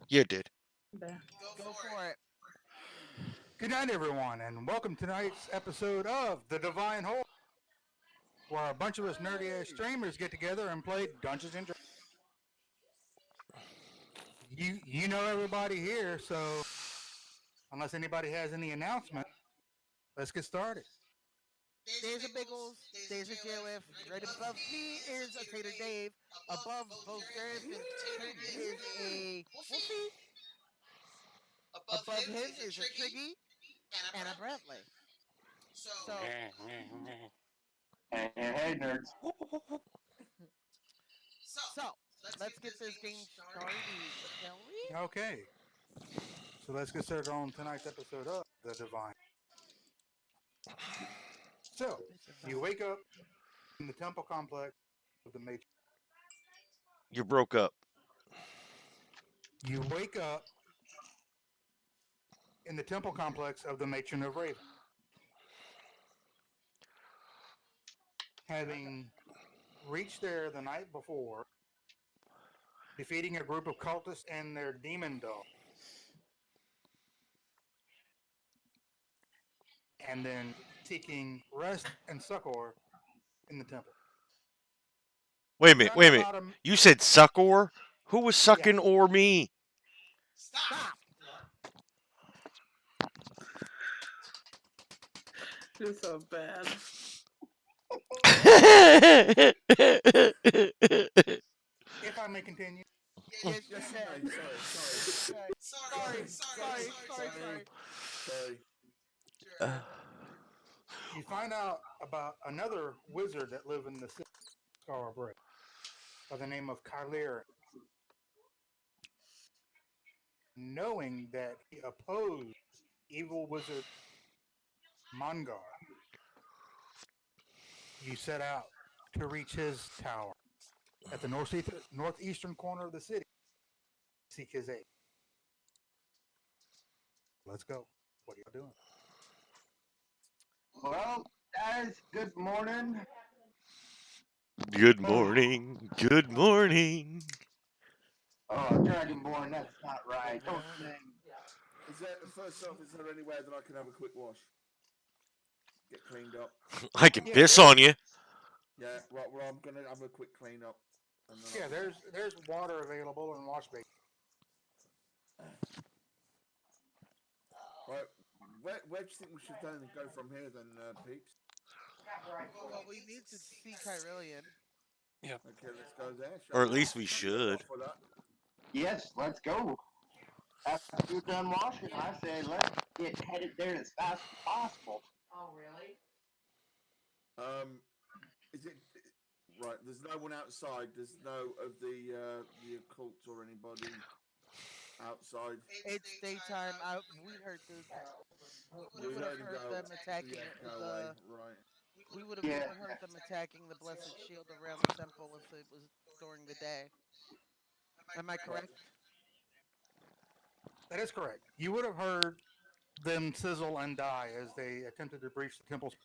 You did. Go for it. Good night, everyone, and welcome to tonight's episode of The Divine Horde, where a bunch of us nerdy ass streamers get together and play Dungeons and Dragons. You know everybody here, so unless anybody has any announcement, let's get started. There's a Biggles. There's a JLF. Right above me is a Trader Dave. Above both Sheriff and Trader is a Wolfie. Above him is a Triggy and a Bradley. So, Hey, nerds. so let's get this game started, shall we? Okay, so let's get started on tonight's episode of The Divine. So, you wake up in the temple complex of the Matrix. You broke up. You wake up in the temple complex of the Matron of Raven, having reached there the night before, defeating a group of cultists and their demon dog, and then seeking rest and succor in the temple. Wait a You minute. found Wait a out minute. about a You said suckor? Who was yeah. sucking or me? Stop! You're so bad. If I may continue, Yes, you can. Sorry. you find out about another wizard that lived in the city of Scar Break by the name of Kylir, knowing that he opposed evil wizard Mongar. You set out to reach his tower at the northeastern corner of the city. Seek his aid. Let's go. What are you doing? Well, guys, good morning. Good morning. Good morning. Oh, Dragonborn, that's not right. Don't sing. First off, is there any way that I can have a quick wash? Get cleaned up. I can Yeah, piss on you. Yeah, right, well, I'm going to have a quick clean up. And then Yeah, there's water available and wash basin. Right, where do you think we should then go from here then, peeps? Well, we need to see Kyrillian. Okay, let's go there. Or at least we should. For that. Yes, let's go. After you're done washing, I say let's get headed there as fast as possible. Is it right? There's no one outside. There's no of the occult or anybody outside. It's daytime. We heard we would have heard them attacking Right. We would have Yeah. heard them attacking the blessed shield around the temple if it was during the day. Am I correct? That is correct. You would have heard them sizzle and die as they attempted to breach the temple's.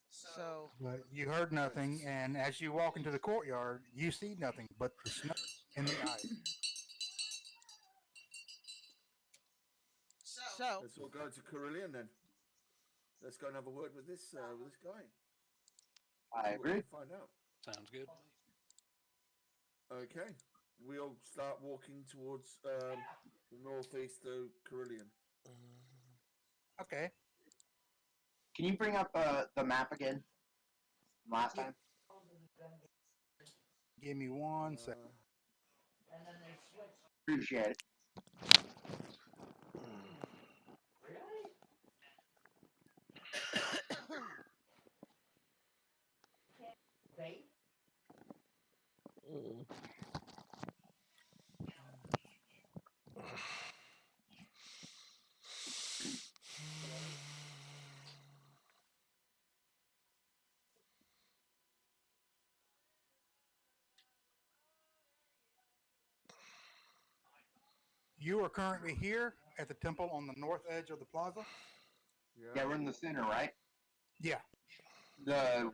So, But you heard nothing, and as you walk into the courtyard, you see nothing but the snow in the ice. so Let's all go to Carillion then. Let's go and have a word with this guy. I See what we agree. can find out. Sounds good. Okay, we'll start walking towards the northeast of Carillion. Okay. Can you bring up the map again? From last time? Give me one second. Appreciate it. You are currently here at the temple on the north edge of the plaza. Yeah, we're in the center, right? Yeah. The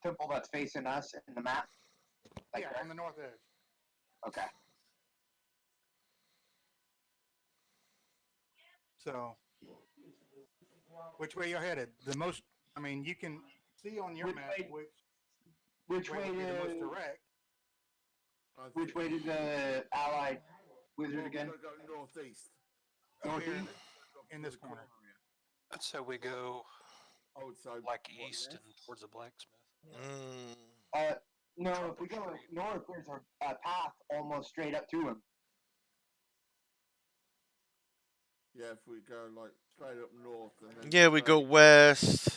temple that's facing us in the map. Like Yeah, that? on the north edge. Okay. So, which way you're headed? I mean, you can see on your Which map way- which Which way way would be the most to direct. which way to the Allied wizard Well, again? we're going to go northeast. Up here Northeast? Up in to this the corner. here. So we go I would say like what, east left? and towards the blacksmith. No, Trumpet if we go Street. north, there's a path almost straight up to him. Yeah, if we go like straight up north and then Yeah, we go west, Yeah,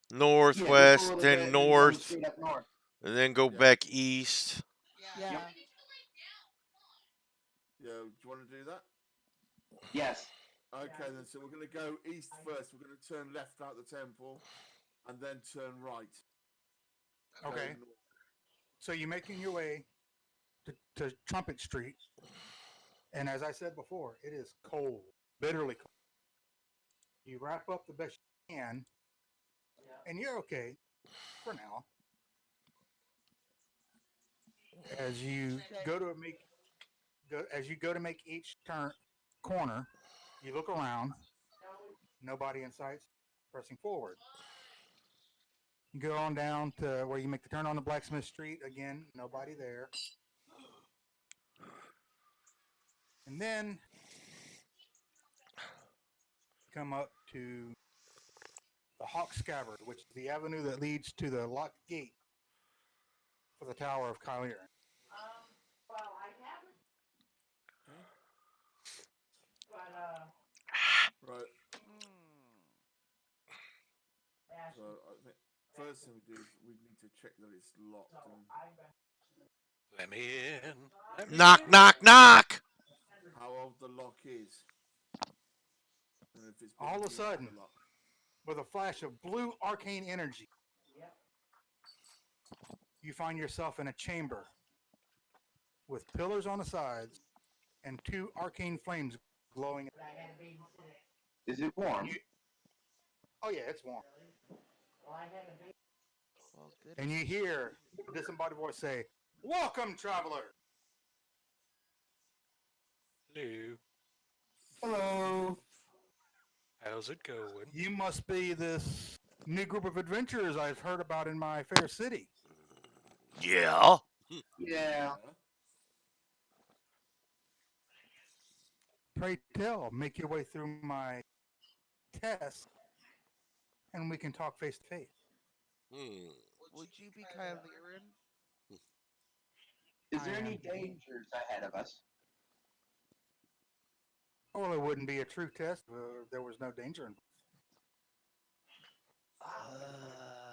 just a northwest, little then bit and then go north, straight up north. and then go Yeah. back east. Yeah. Yep. Yeah, do you want to do that? Yes. Okay, then. So we're going to go east first. We're going to turn left out the temple, and then turn right. Okay. north. So you're making your way to Trumpet Street, and as I said before, it is cold, bitterly cold. You wrap up the best you can, and you're okay for now. As you go to make each corner, you look around. Nobody in sight. Pressing forward. You go on down to where you make the turn on the Blacksmith Street. Again, nobody there. And then come up to the Hawk Scabbard, which is the avenue that leads to the locked gate for the Tower of Kylian. Right. Hmm. So I think first thing we do is we need to check that it's locked. And Let me in. Let me Knock, in. knock, knock! how old the lock is. And if it's been All of a used, sudden, the lock. with a flash of blue arcane energy, you find yourself in a chamber with pillars on the sides and two arcane flames glowing. Is it warm? Oh yeah, it's warm. Well, good. And you hear a disembodied voice say, "Welcome, traveler." Hello. Hello. How's it going? You must be this new group of adventurers I've heard about in my fair city. Yeah. Yeah. Pray tell, make your way through my test, and we can talk face to face. Hmm. Would you be Kylian? Is I there any am. dangers ahead of us? Well, it wouldn't be a true test if there was no danger involved.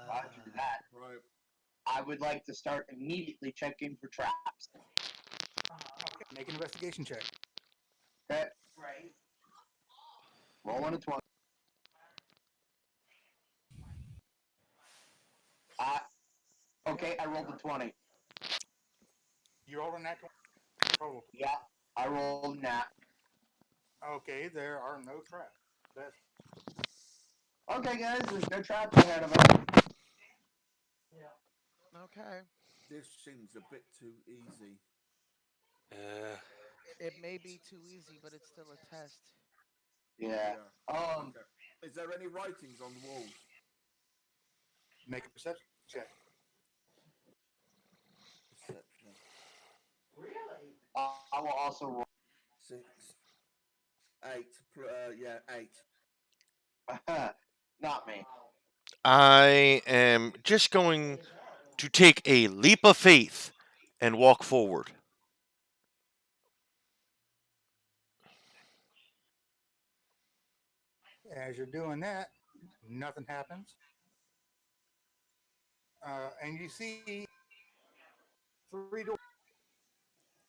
Roger that. Right. I would like to start immediately checking for traps. Okay, make an investigation check. Okay. Rolling a 20. Okay, I rolled a 20. You rolled a natural total. Yeah, I rolled that. Okay, there are no traps. That's Okay, guys, there's no traps ahead of us. Okay. This seems a bit too easy. It may be too easy, but it's still a test. Yeah. Okay. Is there any writings on the walls? make a perception check. Perception. I will also roll. 6. 8. Yeah, 8. Not me. I am just going to take a leap of faith and walk forward. As you're doing that, nothing happens. And you see three doors.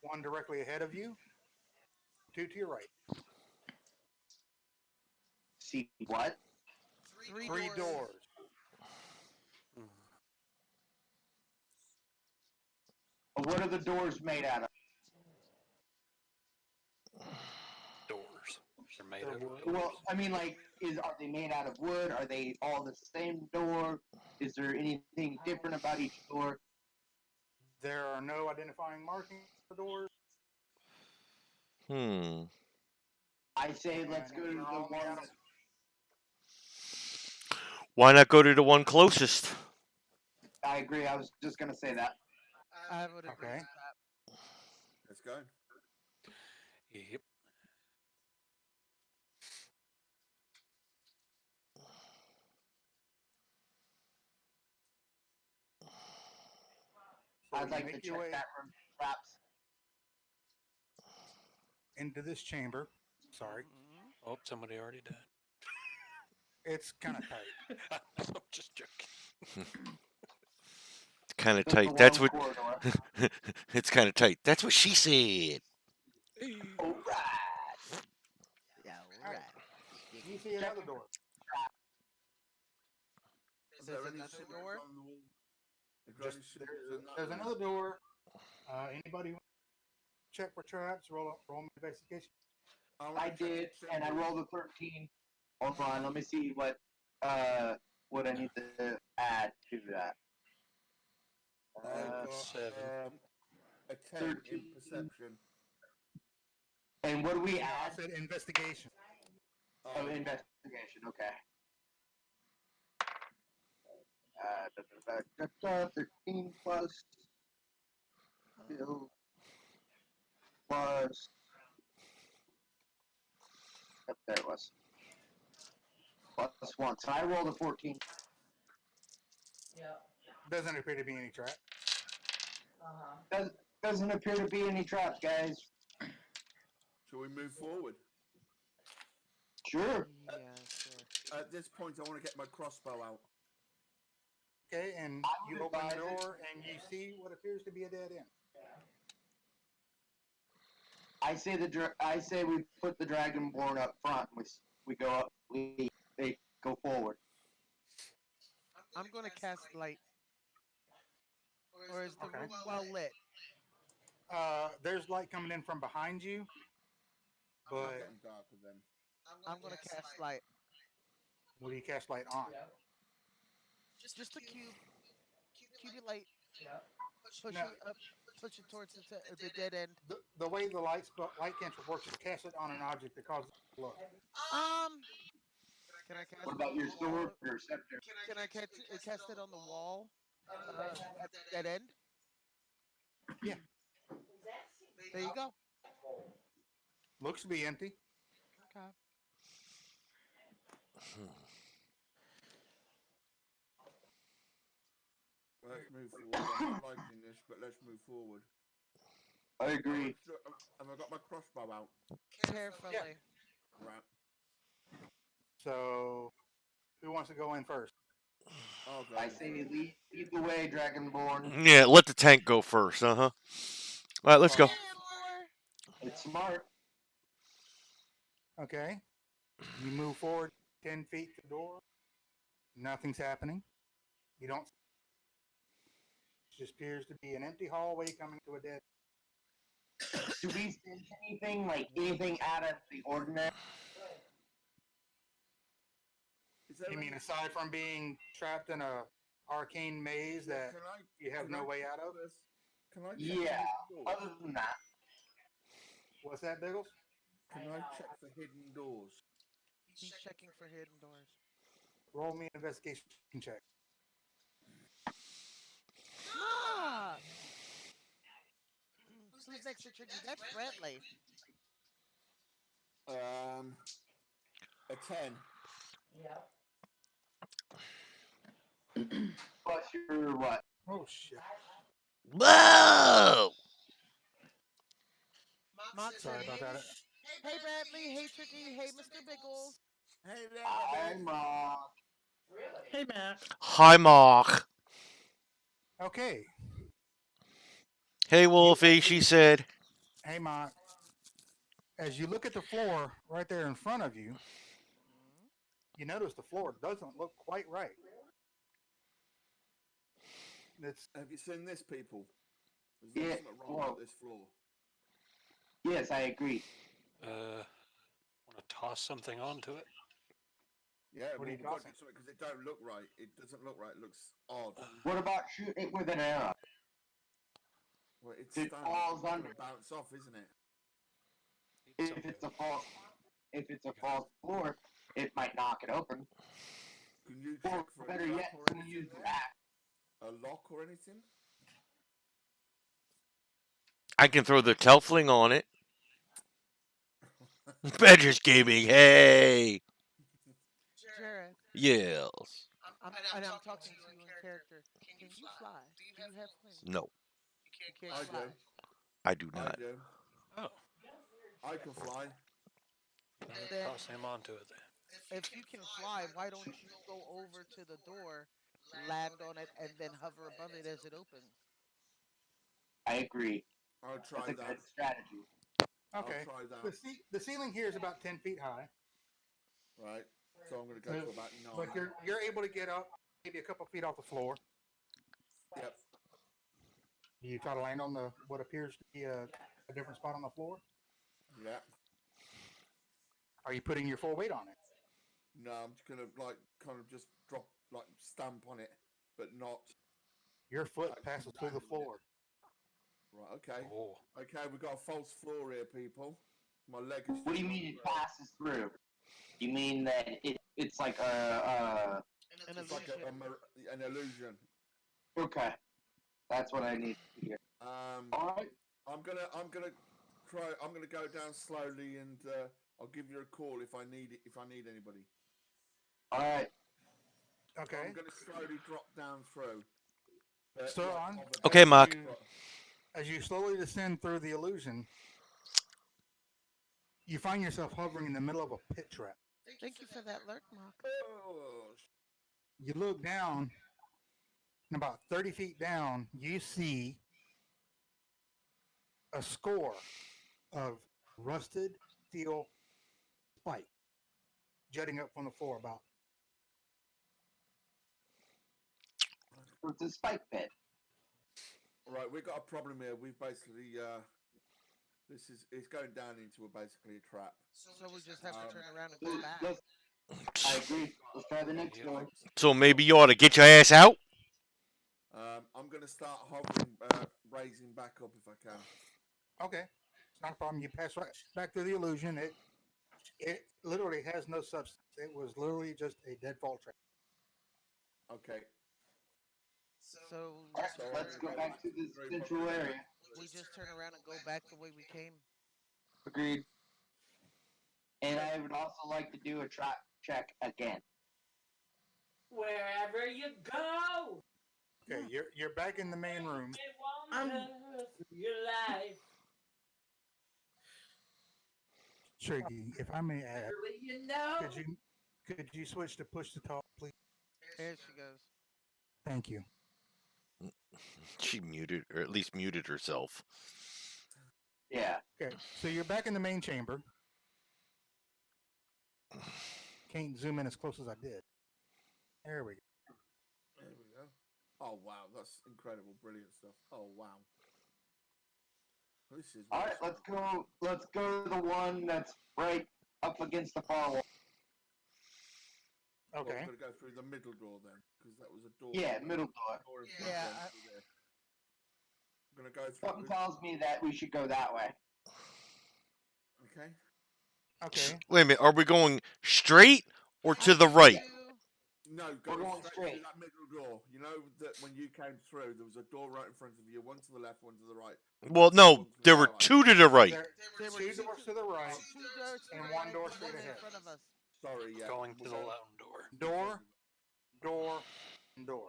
One directly ahead of you, two to your right. See what? Three doors. What are the doors made out of? Doors. They're made They're out of wood. doors. Well, I mean, like, are they made out of wood? Are they all the same door? Is there anything different about each door? There are no identifying markings on the doors. Hmm. I say let's And go to if the you're on the one. outer- Why not go to the one closest? I agree. I was just gonna say that. I would agree Okay. with that. Let's go. Yep. So I'd you like to make your check way that room traps. into this chamber. Sorry, Mhm. Oh, somebody already died. it's kind of tight. I'm just joking. It's kind of Just the tight. That's one what. corridor. It's kind of tight. That's what she said. Hey. All right. Yeah, All right. alright. You see another door. Is There's there any another symbols door? on the wall? Is there Just any symbols in that there's room? another door. Anybody check for traps? Roll an investigation. I I want to check did, for and I symbols. rolled a 13. Hold on, let me see what I need to add to that. I've got 7. a 10 in 13. perception. And what do we No, I add? said investigation. Oh, investigation. Okay. 13 plus 2 plus. Yep, there it was. Plus 1. So I rolled a 14. Doesn't appear to be any trap. Doesn't appear to be any traps, guys. Shall we move forward? Sure. Yeah, sure. At this point, I want to get my crossbow out. Okay, and I you would open the advise it. door and you see what appears to be a dead end. I say we put the dragonborn up front. We go up. They go forward. I'm gonna cast light. Or is the Okay. room well lit? There's light coming in from behind you, I'm but getting darker then. I'm gonna cast light. what do you cast light on? Just a cube. Cube of light. Push No. it up. Push it towards the dead end. The way the light cantrip works is cast it on an object that causes it to glow. Can I cast What it about on the your wall? sword or scepter? Can I cast it on the wall? At the dead end. Yeah. There you go. Looks to be empty. Okay. Let's move forward. I'm not liking this, but let's move forward. I agree. Have I got my crossbow out? Carefully. Yeah. Right. So, who wants to go in first? I'll go. I say lead the way, dragonborn. Yeah, let the tank go first. All right, let's go. Yeah, boy. It's smart. Okay. You move forward 10 feet to the door. Nothing's happening. You don't. It just appears to be an empty hallway coming to a dead. Do we sense anything anything out of the ordinary? Is there You mean any- aside from being trapped in a arcane maze that Can I- you have can no I way check out of? this? Can I check Yeah. for hidden doors? Other than that, What's that, Biggles? Can I check for hidden doors? He's checking for hidden doors. Roll me an investigation check. Ah! Who's next to Tricky? That's Bradley. A 10. plus your what? Oh shit! Whoa! Mock Sorry said, about that. Hey Bradley, hey Tricky, hey Mr. Biggles. Hey there, I'm Hey, Mac. Hi, Mark. Okay. Hey, Wolfie, she said. Hey, Mark. As you look at the floor right there in front of you, you notice the floor doesn't look quite right. It's Have you seen this, people? There's Yeah, something wrong well- with this floor. Yes, I agree. Want to toss something onto it? Yeah, What are you we've got to tossing? do something because it don't look right. It doesn't look right. It looks odd. What about shooting it with an arrow? Well, it's It stone. falls It's under. gonna bounce off, isn't it? Need If something. it's a false. if it's a false floor, it might knock it open. Can you Or check for a better trap yet, or someone use anything the there? axe. A lock or anything? I can throw the Telfling on it. Bedress Gaming, hey! Jared, Yes. I'm talking to you in character. Can you fly? Do you have wings? No, You can't I fly. do. I do I not. do. Oh, I can fly. better Then, toss him onto it then. if you can fly, why don't you go over to the door, land on it, and then hover above it as it opens? I agree. I'll That's try a that. good strategy. Okay. I'll try The, that. the ceiling here is about 10 feet high. Right. So I'm going to go So, to about 9. but you're able to get up maybe a couple feet off the floor. Yep. You try to land on the what appears to be a different spot on the floor. Yeah. Are you putting your full weight on it? No, I'm just going to like kind of just drop, like stamp on it, but not. Your foot Like, passes through the floor. Right. Okay. Oh, Okay. We've got a false floor here, people. My leg is. What do you mean it passes through? You mean that it's like An It's like illusion. an illusion. okay. That's what I need to hear. All right. I'm gonna try. I'm gonna go down slowly, and I'll give you a call if I need it. If I need anybody. All right. Okay. I'm gonna slowly drop down through. So on. Okay, Mark. As you slowly descend through the illusion, you find yourself hovering in the middle of a pit trap. Thank you for that lurk, Mark. Oh, You look down, and about 30 feet down, you see a score of rusted steel spikes jutting up from the floor about. It's a spike pit. right. We've got a problem here. We've basically it's going down into basically a trap. So we just have to turn around and go back. I agree. Let's try the next yeah. one. So maybe you ought to get your ass out. I'm gonna start hovering, raising back up if I can. Okay, it's not a problem. You pass right back through the illusion. It literally has no substance. It was literally just a deadfall trap. Okay. So All right, let's go back to the central area. we just turn around and go back the way we came. Agreed. And I would also like to do a trap check again. Wherever you go, Okay, you're back in the main room. I'm your life. Triggy, if I may add, Surely you know. could you switch to push to talk, please? There she goes. Thank you. She muted, or at least muted herself. Yeah. Okay, so you're back in the main chamber. Can't zoom in as close as I did. There we go. There we go. Oh wow, that's incredible, brilliant stuff. Oh wow. This is All right, let's go. Let's go to the one that's right up against the far wall. Well, Okay. we're gonna go through the middle door then, because that was a door. Yeah, middle door. Yeah, I'm gonna go Something through. tells me that we should go that way. Okay. Okay. Wait a minute. Are we going straight or to the I right? do- No, We're go going straight straight. through that middle door. You know that when you came through, there was a door right in front of you, one to the left, one to the right. Well, no, there were two to the right. There were two doors to the right. Two doors to And the one right, door and straight one in ahead. front of us. Sorry, yeah. Going to we'll the go- lounge door. Door, door, and door.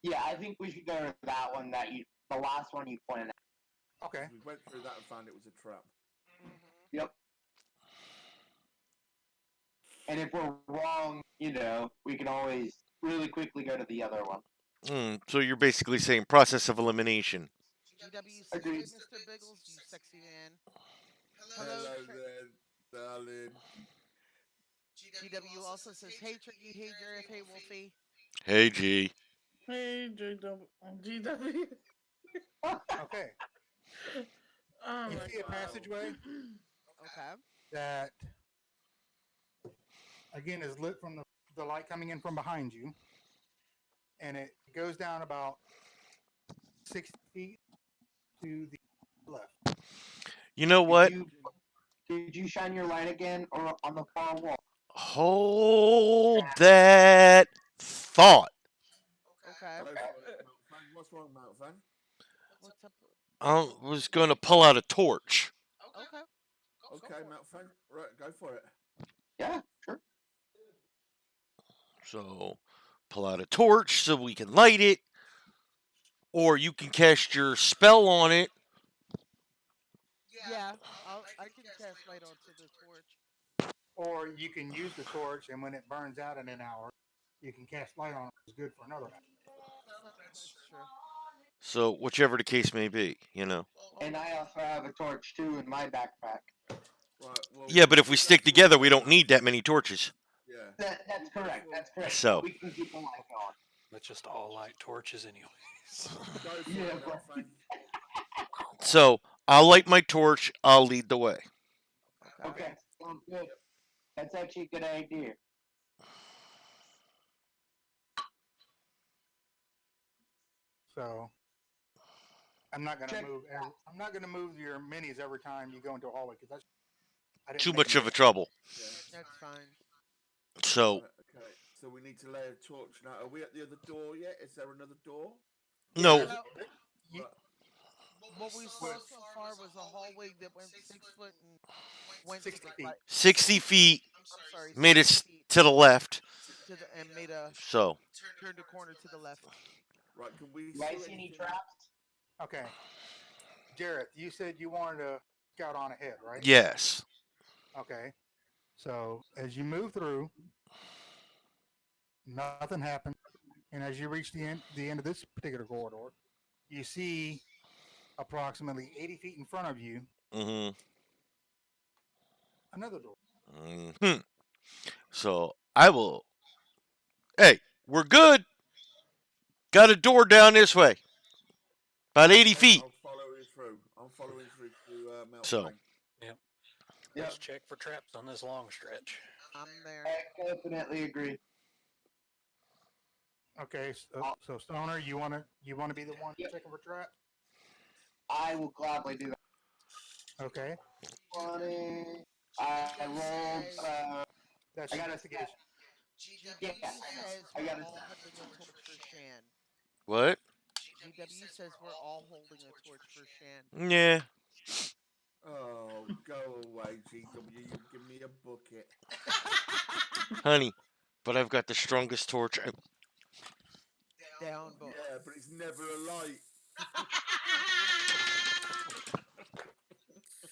Yeah, I think we should go to that one the last one you pointed out. Okay. We went through that and found it was a trap. Yep. And if we're wrong, we can always really quickly go to the other one. So you're basically saying process of elimination. GW says, Agreed. "Hey, Mr. Biggles, you sexy man." Hello there, darling. GW also says, "Hey, Tricky, hey, Jareth, hey, Wolfie." Hey, G. Hey, GW. Okay. Oh You my see a God. passageway Okay. that, again, is lit from the light coming in from behind you. And it goes down about 60 feet to the left. You know what? Did you shine your light again or on the far wall? Hold that thought. Okay. Go for it, Meltfan. What's wrong, Meltfan? What's up? I was going to pull out a torch. Okay. Okay, Meltfan. Right, go for it. Yeah, sure. So pull out a torch so we can light it. Or you can cast your spell on it. Yeah. I can cast light onto the torch. Or you can use the torch, and when it burns out in an hour, you can cast light on it. It's good for another hour. That's true. So whichever the case may be, And I also have a torch too in my backpack. Right. Well, Yeah, but if we let's stick all together, we go. don't need that many torches. Yeah. That's correct. That's correct. So- We can keep the light going. Let's just all light torches, anyways. Go for Yeah, it, Meltfan. So I'll light my torch. I'll lead the way. Okay, sounds good. That's actually a good idea. So I'm not going to Check. move. I'm not going to move your minis every time you go into a hallway because that's Too much of a trouble. Yeah. That's fine. So Right, okay. So we need to lay a torch now. Are we at the other door yet? Is there another door? no, Well, You- what we saw so far was a hallway that went 6 foot and went 60 to the feet. right. 60 feet I'm sorry. made 60 it feet to the left. and made a So turned a corner to the left. Right, can we Do I see see any anything? traps? Okay. Jareth, you said you wanted to scout on ahead, right? yes, Okay. So as you move through, nothing happens, and as you reach the end of this particular corridor, you see approximately 80 feet in front of you hmm another door. hmm So I will. Hey, we're good. Got a door down this way, about 80 feet. I'll follow you through. I'm following through to Meltfan. So Yep. Yep. Let's check for traps on this long stretch. I'm there. I definitely agree. Okay. So Stoner, you want to be the one Yep. checking for traps? I will gladly do that. Okay. 20. I rolled. That's I got a investigation. GW says I we're got it. all holding a torch for Shan. what? GW says we're all holding a torch for Shan. Yeah, Oh, go away, GW. You give me a bucket. honey. But I've got the strongest torch. Down both. Yeah, but it's never a light.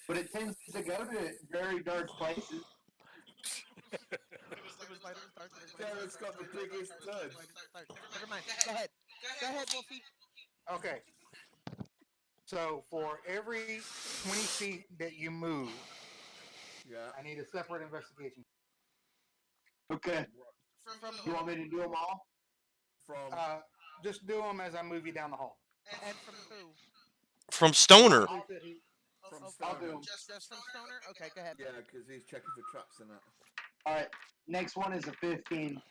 But it tends to go to very dark places. It was light, it was dark, it was light, it was Garrett's got dark, the it was biggest light, it turd. was light, it was dark. Never mind. Go ahead. Go ahead, Wolfie. Okay. So for every 20 feet that you move, Yeah. I need a separate investigation. Okay. From You want me to do them all? From Just do them as I move you down the hall. and from who? From Stoner. He said he- from Oh, I'll Stoner. do 'em. Just from Stoner? Okay, go ahead. Yeah, because he's checking for traps and that. All right. Next one is a 15.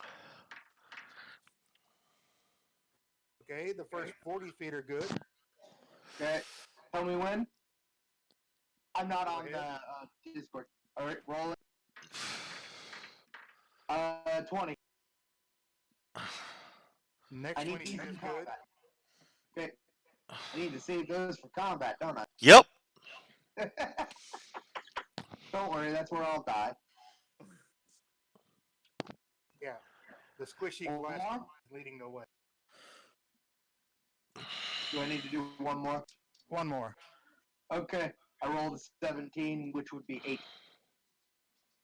Okay, the first 40 feet are good. Okay. Tell me when. I'm not Go on the ahead. Discord. All right, roll it. 20. Next I need 20 these feet in is good. combat. Okay. I need to save those for combat, don't I? Yep. Don't worry, that's where I'll die. Yeah, the squishy One glass more? is leading the way. Do I need to do one more? One more. Okay. I rolled a 17, which would be 8.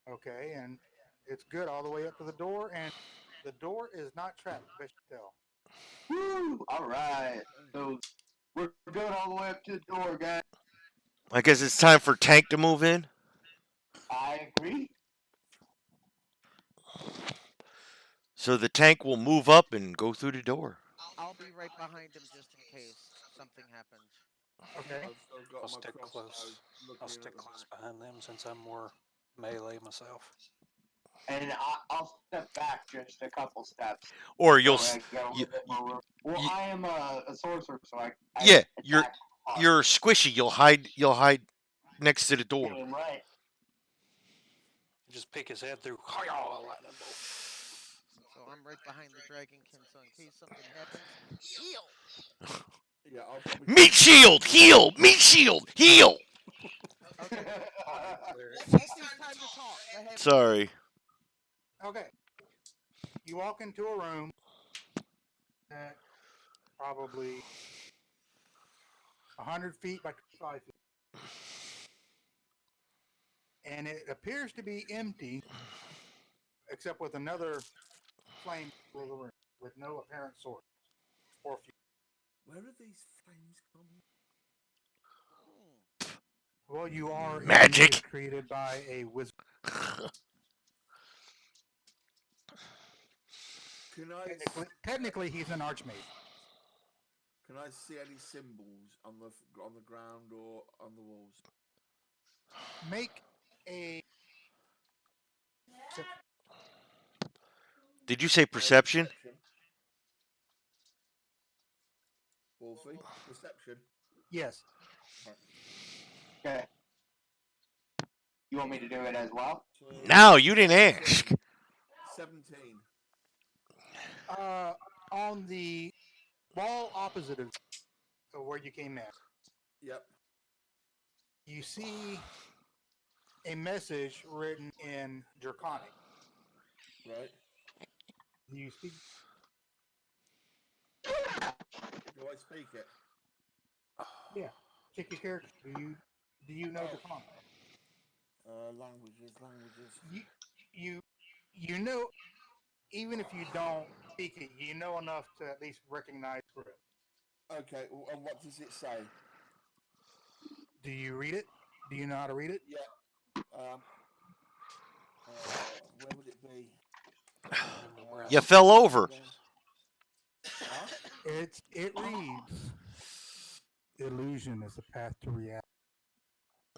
Okay, and it's good all the way up to the door, and the door is not trapped, best you tell. Woo! All right. So we're good all the way up to the door, guys. I guess it's time for Tank to move in. I agree. So the tank will move up and go through the door. I'll be right behind him just in case something happens. Okay. I've still got I'll my stick crossbow close. looking I'll at stick the close back. behind them since I'm more melee myself. And I'll step back just a couple steps. Or That you'll, way I get a little bit more room. Well, you- I am a sorcerer, so I yeah, attack hard. you're squishy. You'll hide next to the door. Damn right. Just pick his head through. Lightning bolt. So I'm right behind the dragonkin, so in case something happens, heal. Yeah, I'll put my Meat shield, heal. Meat shield, heal. Okay. Cleric. Wolfie's time to talk. Go ahead. Sorry. Okay. You walk into a room that probably 100 feet by 25 feet. And it appears to be empty, except with another flame in the room with no apparent source or fuel. Where are these flames coming? Well, you are in a maze Magic. created by a wizard. Technically, he's an archmage. Can I see any symbols on the ground or on the walls? Make a Did you say perception? Wolfie, perception. yes. Okay. You want me to do it as well? No, you didn't ask. 17. On the wall opposite of where you came in, Yep. you see a message written in Draconic. Right. Do you speak? Do I speak it? Yeah. Check your character. Do you know Draconic? Languages. You know, even if you don't speak it, you know enough to at least recognize script. Okay, and what does it say? Do you read it? Do you know how to read it? Yeah. Where would it be? You fell over. Huh? It reads, "Illusion is the path to reality."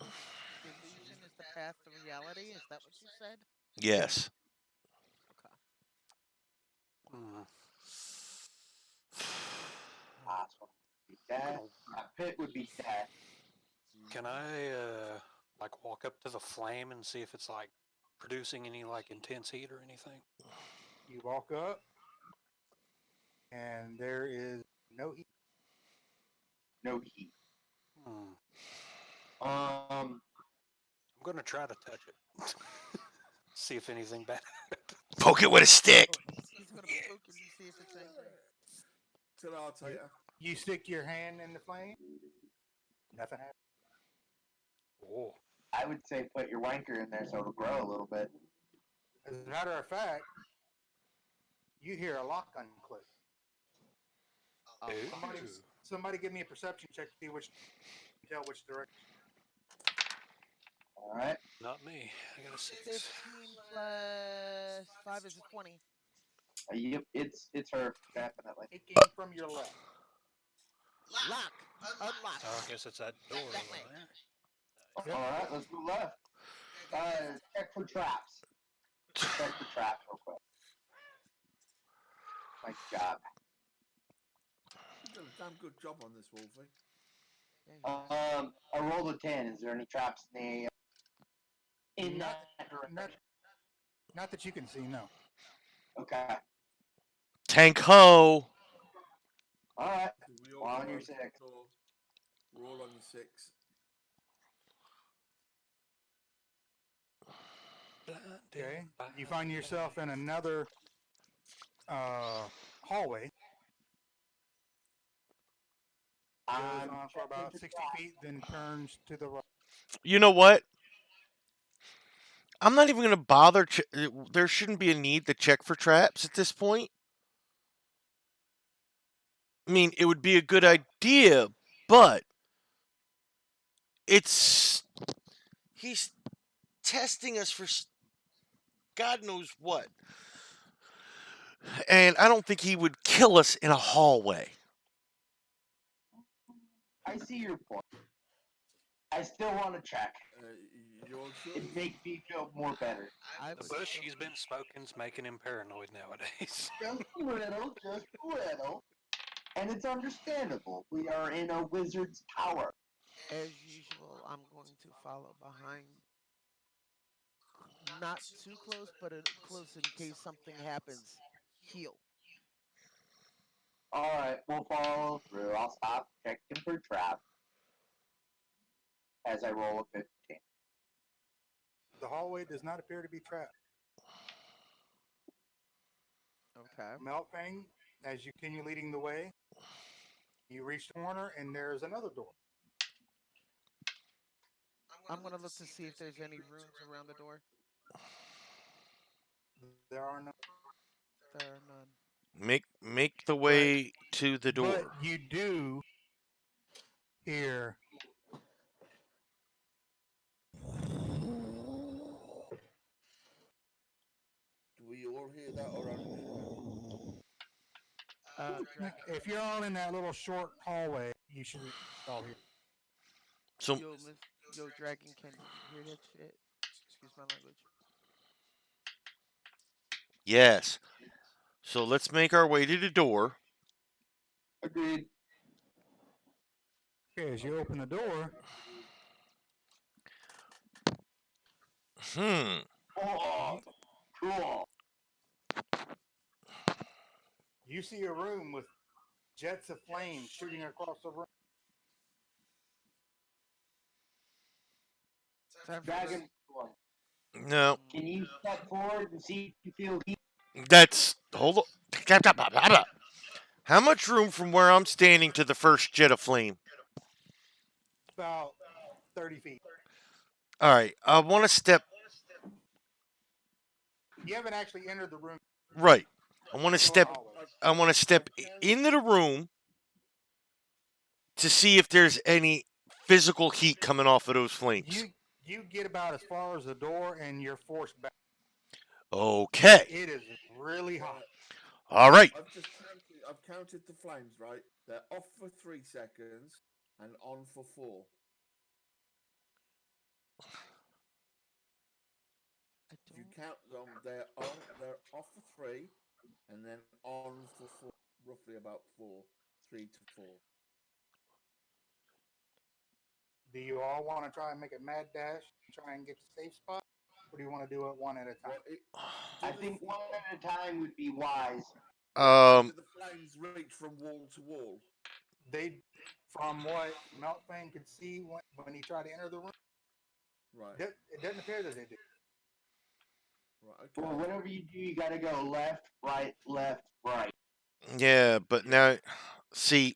Illusion is the path to reality. Is that what you said? Yes. Okay. Hmm. Last one would be dead. Pit would be dead. Can I like walk up to the flame and see if it's like producing any like intense heat or anything? You walk up, and there is no heat. No heat. Hmm. Um, I'm gonna try to touch it. See if anything bad happens. Poke it with a stick. He's gonna poke it and see if it's angry. You stick your hand in the flame. Nothing happens. Oh. I would say put your wanker in there so it'll grow a little bit. As a matter of fact, you hear a lock unclick. Somebody give me a perception check to see tell which direction. All right. Not me. I got a 6. 15 plus 5 is a 20. Yep, it's her definitely. It came from your left. Lock. Unlock. Oh, I guess it's that door That over way. there. Yep. All right, let's go left. Check for traps. Check for traps real quick. Nice job. You've done a damn good job on this, Wolfie. Yeah, I rolled a 10. Is there any traps in that direction? Not that you can see, no. Okay. Tank ho. All right. We all On go your out 6. the door. We're all on the 6. Okay. You find yourself in another hallway. Goes on for about 60 feet, then turns to the right. You know what? I'm not even going to bother. There shouldn't be a need to check for traps at this point. I mean, it would be a good idea, but he's testing us for God knows what. And I don't think he would kill us in a hallway. I see your point. I still want to check. You're sure? It makes me feel more better. The bush he's been smoking's making him paranoid nowadays. Just a little, just a little. And it's understandable. We are in a wizard's tower. As usual, I'm going to follow behind Not too close, but close in case something happens. Heal. All right, we'll follow through. I'll stop checking for traps as I roll a 15. The hallway does not appear to be trapped. Okay. Meltfang, as you continue leading the way, you reach the corner and there's another door. I'm gonna look to see if there's any runes around the door. There are no, There are none. Make the but way to the but door. you do hear Do we all hear that or only Shadow? if you're all in that little short hallway, you should all hear. So Yo, Miss, yo, Dragon, can you hear that shit? Excuse my language. yes. So let's make our way to the door. Agreed. Okay, as you open the door, Hmm. Oh, cool. you see a room with jets of flame shooting across the room. Time for Dragon, No. can you step forward and see if you feel heat? That's hold on. How much room from where I'm standing to the first jet of flame? About 30 feet. All right. I want to step You haven't actually entered the room. right. I want to Still in the step. hallway. I want to step into the room to see if there's any physical heat coming off of those flames. You get about as far as the door and you're forced back. Okay. It is really hot. All right. I've counted the flames, right? They're off for 3 seconds and on for 4. I If you don't. count them, they're off for 3 and then on for 4, roughly about 4, 3 to 4. Do you all want to try and make a mad dash and try and get to safe spot? Or do you want to do it one at a time? Well, I think one at a time would be wise. Um. do the flames reach from wall to wall? They, from what Meltfang could see when he tried to enter the room, Right. it doesn't appear that they do. Right. Okay. Well, whatever you do, you got to go left, right, left, right. Yeah, but now, see,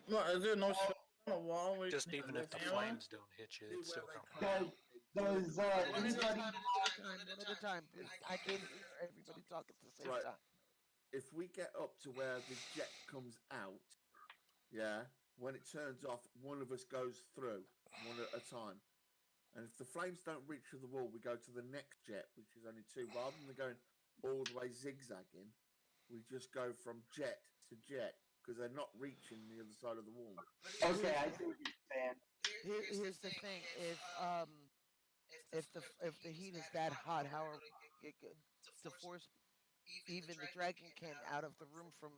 What, is there no spell on the wall? Just even if the ammo? flames don't hit you, it's still Does, coming. does One at a anybody? time. One at a time. One at a time, please. I can't hear everybody talk at the same Right. time. If we get up to where the jet comes out, yeah, when it turns off, one of us goes through one at a time. And if the flames don't reach to the wall, we go to the next jet, which is only 2. Rather than going all the way zigzagging, we just go from jet to jet because they're not reaching the other side of the wall. Okay, I see what you're saying. Here's the thing. If the heat is that hot, how are we to force even the dragon can out of the room from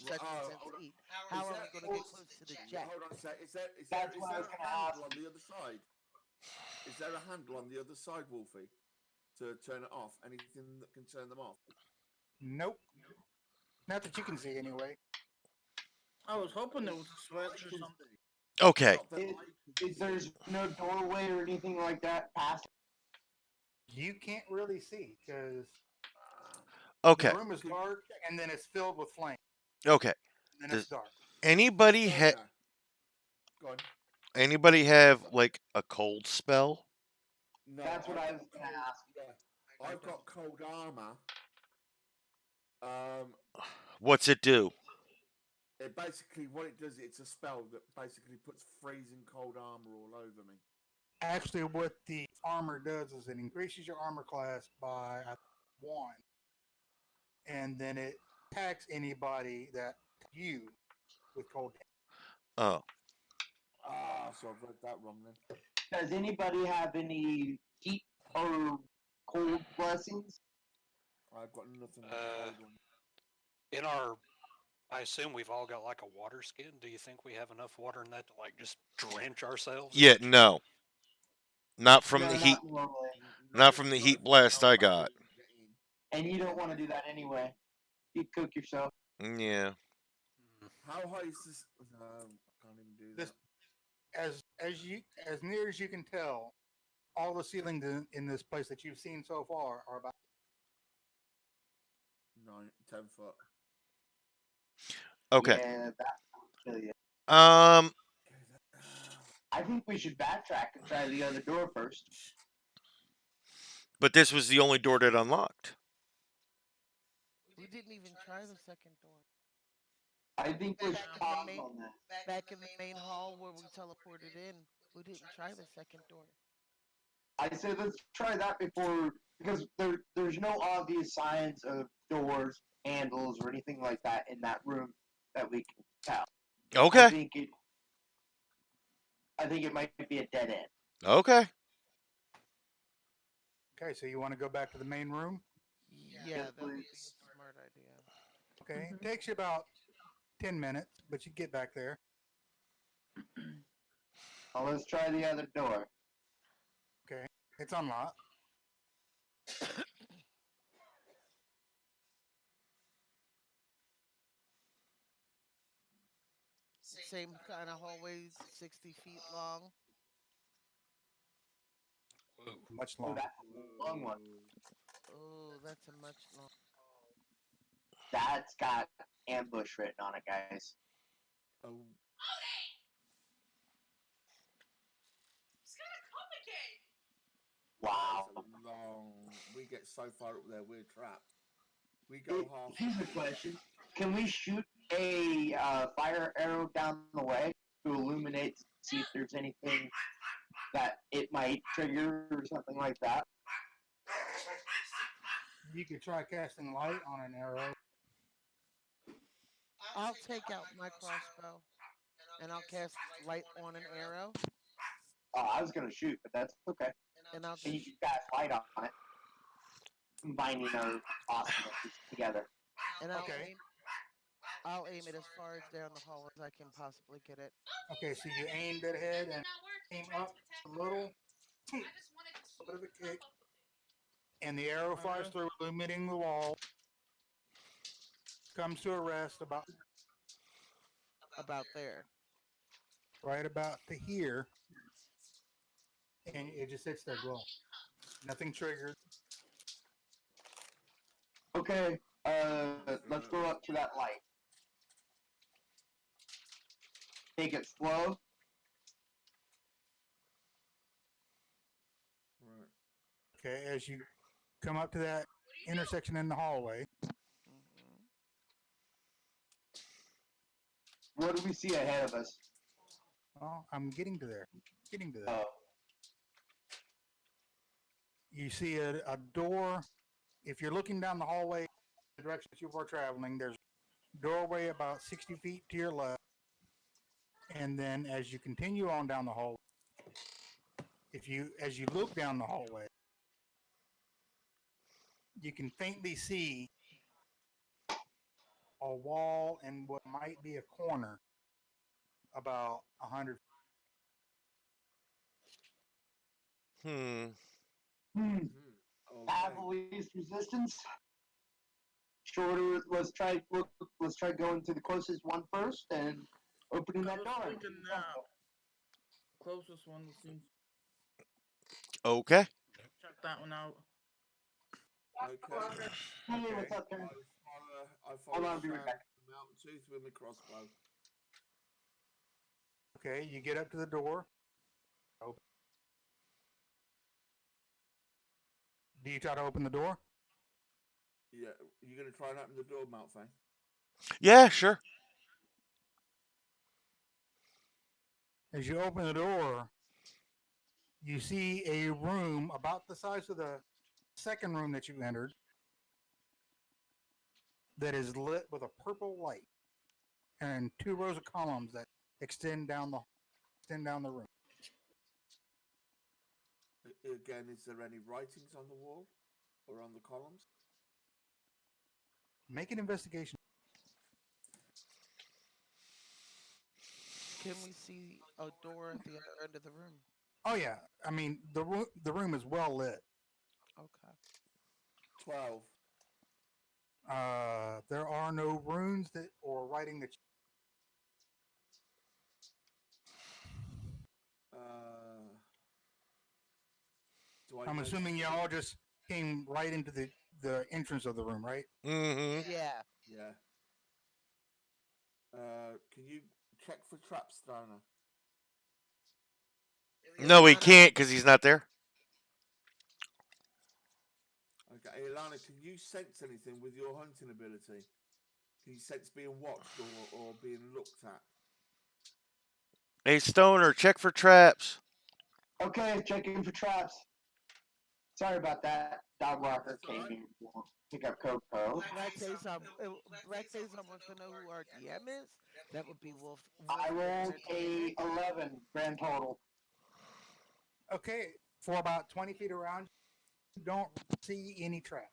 such intense Hold on. heat? How are we going to get close to the jet? Hold on a sec. That's Is what I there was a gonna handle ask. on the other side? Is there a handle on the other side, Wolfie, to turn it off? Anything that can turn them off? Nope. Not that you can see anyway. I was hoping there was a switch or something. okay. Not that There's no doorway or anything like that past. You can't really see because Okay. the room is dark and then it's filled with flame. Okay. And then Does it's dark. anybody Go on. anybody have like a cold spell? No, That's what I was gonna ask. Yeah, I've got cold armor. What's it do? It basically what it does. It's a spell that basically puts freezing cold armor all over me. Actually, what the armor does is it increases your armor class by 1, and then it attacks anybody that you with cold damage. Oh. So I've read that wrong then. Does anybody have any heat or cold blessings? I've got nothing Uh, cold on. In our I assume we've all got like a water skin. Do you think we have enough water in that to like just drench ourselves? Yeah, no, not from No, the heat. not normally. Not from the Not heat if there's blast no I way got. we can get in. And you don't want to do that anyway. You cook yourself. Yeah. Mm. How high is this? No, I can't even do This, that. as near as you can tell, all the ceilings in this place that you've seen so far are about 10 foot. Okay. Yeah, that will kill you. Um, I think we should backtrack and try the other door first. but this was the only door that unlocked. We didn't even try the second door. I think we should Back in the pause main, on this. back in the main hall where we teleported in, we didn't try the second door. I said let's try that before because there's no obvious signs of doors, handles, or anything like that in that room that we can tell. I Okay. think it. I think it might be a dead end. Okay. okay. So you want to go back to the main room? Yeah, Yes, that would be please. a smart idea. Okay, it takes you about 10 minutes, but you get back there. Well, let's try the other door. Okay, it's unlocked. Same kind of hallways, 60 feet long. Whoa. Much Oh, longer. that's a long one. Oh, that's a much long. That's got ambush written on it, guys. Oh, Wow. that is a long. We get so far up there, we're trapped. We go half. Here's a question: can we shoot a fire arrow down the way to illuminate, see if there's anything that it might trigger or something like that? You could try casting light on an arrow. I'll take out my crossbow and I'll cast light on an arrow Oh, I was gonna shoot, but that's okay. and I'll And you just can cast light on it, combining our awesomeness together. and Okay. I'll aim it as far as down the hall as I can possibly get it. Okay, so you aimed it ahead and aim up a little, a bit of a kick, and the arrow flies through, illuminating the wall. Comes to a rest about About there. right about to here, and it just sits there glowing. Nothing triggered. Okay, let's go up to that light. Take it slow. Right. Okay, as you come up to that intersection in the hallway, Hmm. What do we see ahead of us? well, I'm getting to there. Getting to that. Oh, You see a door. If you're looking down the hallway, the direction that you were traveling, there's a doorway about 60 feet to your left. And then as you continue on down the hallway, as you look down the hallway, you can faintly see a wall and what might be a corner about 100. Hmm. hmm. Path Okay. of least resistance. Shorter. Let's try going to the closest one first and opening I that was door. thinking now. Closest one seems. Okay. Check that one out. Okay. Hey, Okay. what's up, I Karen? follow. I Hold follow on, I'll be right back. the mountain tooth with my crossbow. Okay, you get up to the door. Open. Do you try to open the door? Yeah, you gonna try and open the door, Mount Fang? Yeah, sure. As you open the door, you see a room about the size of the second room that you entered that is lit with a purple light and two rows of columns that extend down the room. Again, is there any writings on the wall or on the columns? Make an investigation. can we see a door at the other end of the room? Oh yeah, I mean the room is well lit. Okay. 12. There are no runes that or writing that. Uh, do I I'm notice assuming y'all just came right into the entrance of the room, right? Mm-hmm. Yeah. Yeah. Can you check for traps, Stoner? No, he Ilana, can't because he's not there. Okay, Ilana, can you sense anything with your hunting ability? Can you sense being watched or being looked at? Hey, Stoner, check for traps. Okay, checking for traps. Sorry about that. Dog walker That's all came right. in to pick up Coco. Black Cesar wants to know who our DM is. That would be I Wolfie over rolled at a D&D. 11 grand total. Okay, for about 20 feet around, you don't see any trap.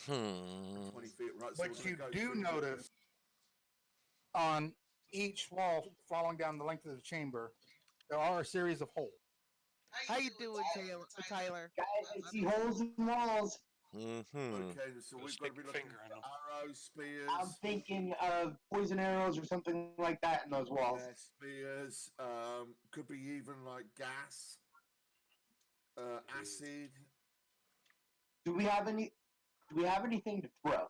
20 Hmm. feet, right? So we're But going to you go do through the. notice on each wall following down the length of the chamber, there are a series of holes. How you doing, Tyler? Guys, I see holes in walls. Mm-hmm. Okay, so Go we've got stick to be your looking finger in them. for arrows, I'm spears. thinking of poison arrows or something like that in those walls. Yeah, spears. Could be even like gas, acid. Do we have any? Do we have anything to throw?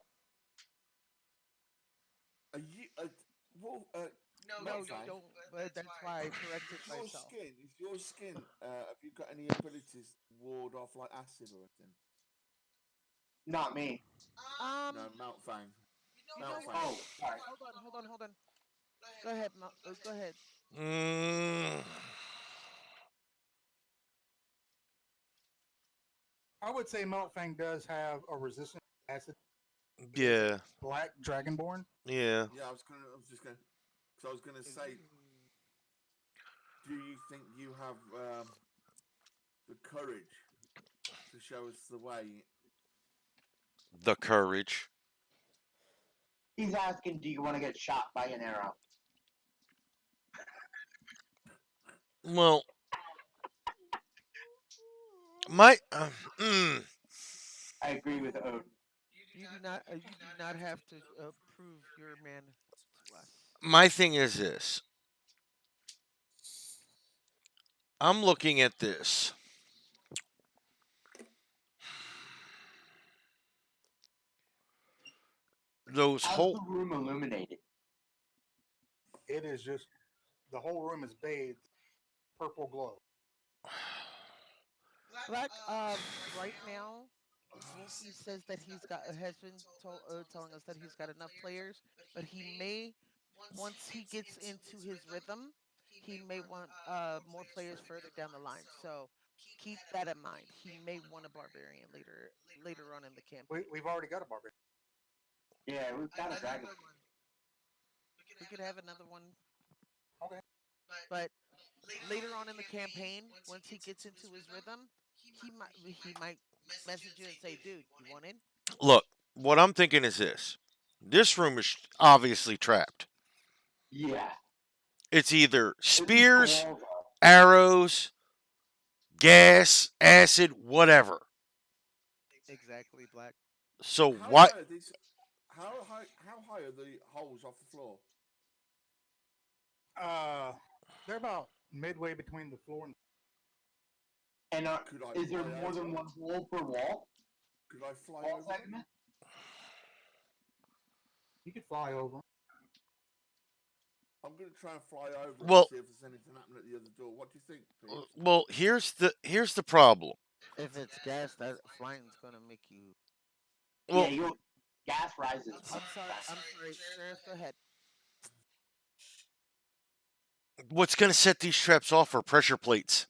Are you? Well, No, you Melfang, don't. But that's why I corrected is your myself. skin? Is your skin? Have you got any abilities to ward off like acid or anything? Not me. No, Um, Melfang. you know what? Melfang. Oh, sorry. Hold on. Go ahead, go ahead. Mm. I would say Meltfang does have a resistance to acid. He is a Yeah. black dragonborn. Yeah. Yeah, I was just gonna. So I was gonna say, Ooh. do you think you have the courage to show us the way? The courage. He's asking, do you want to get shot by an arrow? Well, my. I agree with Odin. You do not have to prove your man to us. My thing is this. I'm looking at this. Those How's whole. the room illuminated? It is just the whole room is bathed purple glow. Black, right now, Wolfie says that has been telling us that he's got enough players, but he may, once he gets into his rhythm, he may want more players further down the line. So keep that in mind. He may want a barbarian later on in the campaign. We've already got a barbarian. Yeah, we've got a dragon. We could have another one, Okay. but later on in the campaign, once he gets into his rhythm, he might message you and say, "Dude, you want in?" Look, what I'm thinking is this. This room is obviously trapped. Yeah. It's either At least the spears, walls are. arrows, gas, acid, whatever. Exactly, Black. So How what? high are these? How high are the holes off the floor? Uh, they're about midway between the floor and. And Could I is there fly more over than them? one hole per wall? Could I fly Wall over them? segment? You could fly over. I'm going to try and fly over them and Well, see if there's anything happening at the other door. What do you think, Pierce? well, here's the problem. If it's gas, that flying's gonna make you. Yeah, Well, your gas rises. I'm sorry, Sheriff. Go ahead. what's going to set these traps off are pressure plates.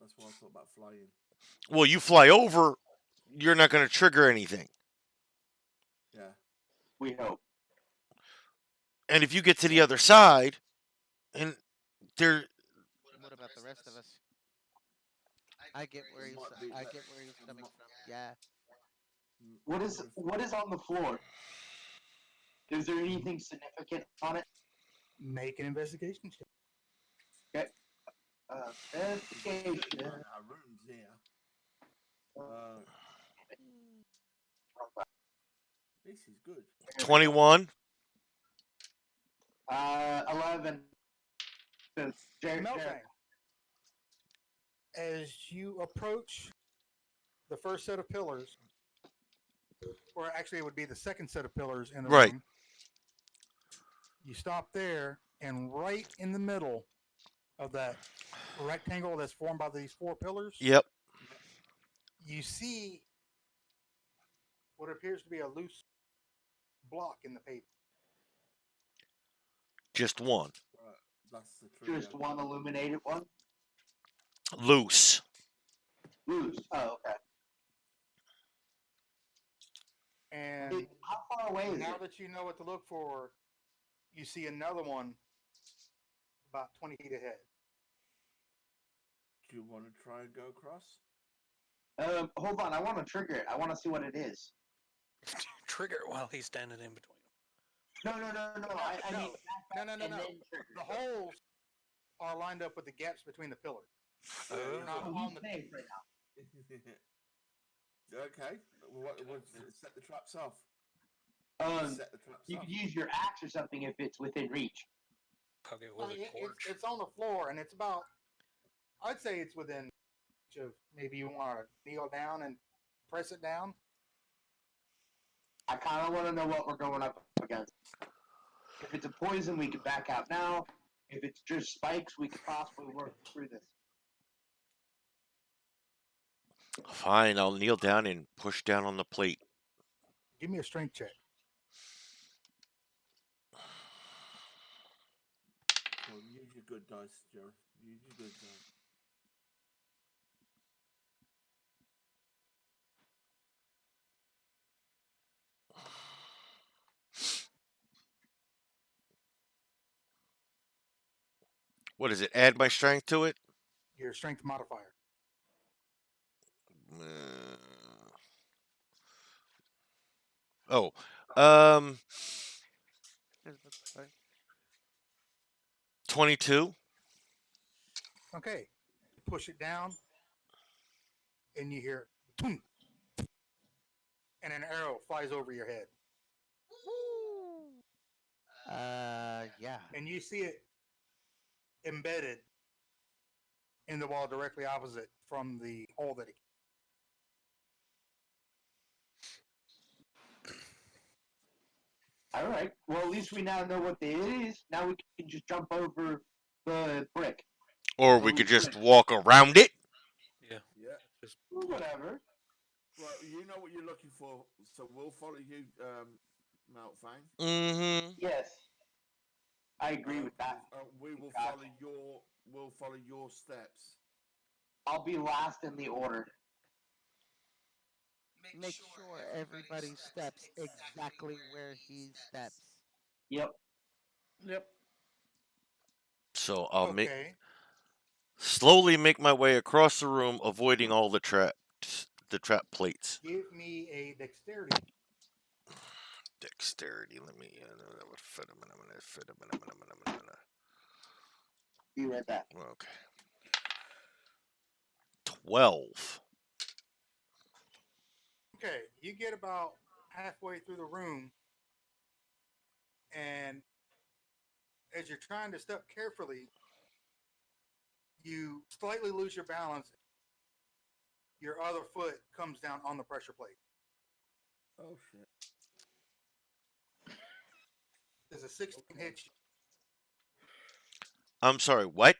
That's why I thought about flying. Well, you fly over, you're not going to trigger anything. Yeah. We hope. And if you get to the other side, and there, What about the rest of us? I get where There he's. might be. I get where he's there coming might, from. Yeah. What I'm is gonna, what is on the floor? Is there anything significant on it? Make an investigation check. Okay. We're Investigation. on our rooms here. This is good. 21. 11. So, Melfang, as you approach the first set of pillars, or actually it would be the second set of pillars in the Right. room, you stop there, and right in the middle of that rectangle that's formed by these four pillars, Yep. you see what appears to be a loose block in the pavement. Just one. That's the trigger. just one illuminated one. Loose. Loose. Oh, okay. And How far away is now it? that you know what to look for, you see another one about 20 feet ahead. Do you want to try and go across? Hold on. I want to trigger it. I want to see what it is. Trigger it while he's standing in between them. No. I No. need No. and then trigger The it. holes are lined up with the gaps between the pillars. Oh. Not Oh, on he's the safe right now. Okay. What set the traps off? Set the traps You off. could use your axe or something if it's within reach. Poke it Well, with a torch. it's on the floor, and it's about, I'd say it's within reach of, maybe you want to kneel down and press it down. I kind of want to know what we're going up against. If it's a poison, we can back out now. If it's just spikes, we could possibly work through this. Fine, I'll kneel down and push down on the plate. Give me a strength check. Well, use your good dice, Joe. Use your good dice. What does it? Add my strength to it? Your strength modifier. Oh. Um. Here's the thing. 22. Okay. Push it down, and you hear, "Toom," and an arrow flies over your head. Yeah. And you see it embedded in the wall directly opposite from the hole that it. All right. Well, at least we now know what it is. Now we can just jump over the brick. Or we could just walk around it. Yeah. Yeah. Just Whatever. Well, you know what you're looking for, so we'll follow you, Malfang. Mm-hmm. Yes. I agree with that. We will Gotcha. follow your. We'll follow your steps. I'll be last in the order. Make sure everybody steps exactly where he steps. Yep. Yep. So I'll Okay. slowly make my way across the room, avoiding all the trap plates. Give me a dexterity. Dexterity. Let me. That would fit him. You read that. Okay. 12. Okay, you get about halfway through the room, and as you're trying to step carefully, you slightly lose your balance. Your other foot comes down on the pressure plate. Oh shit! There's a 16 hit you. I'm sorry. What?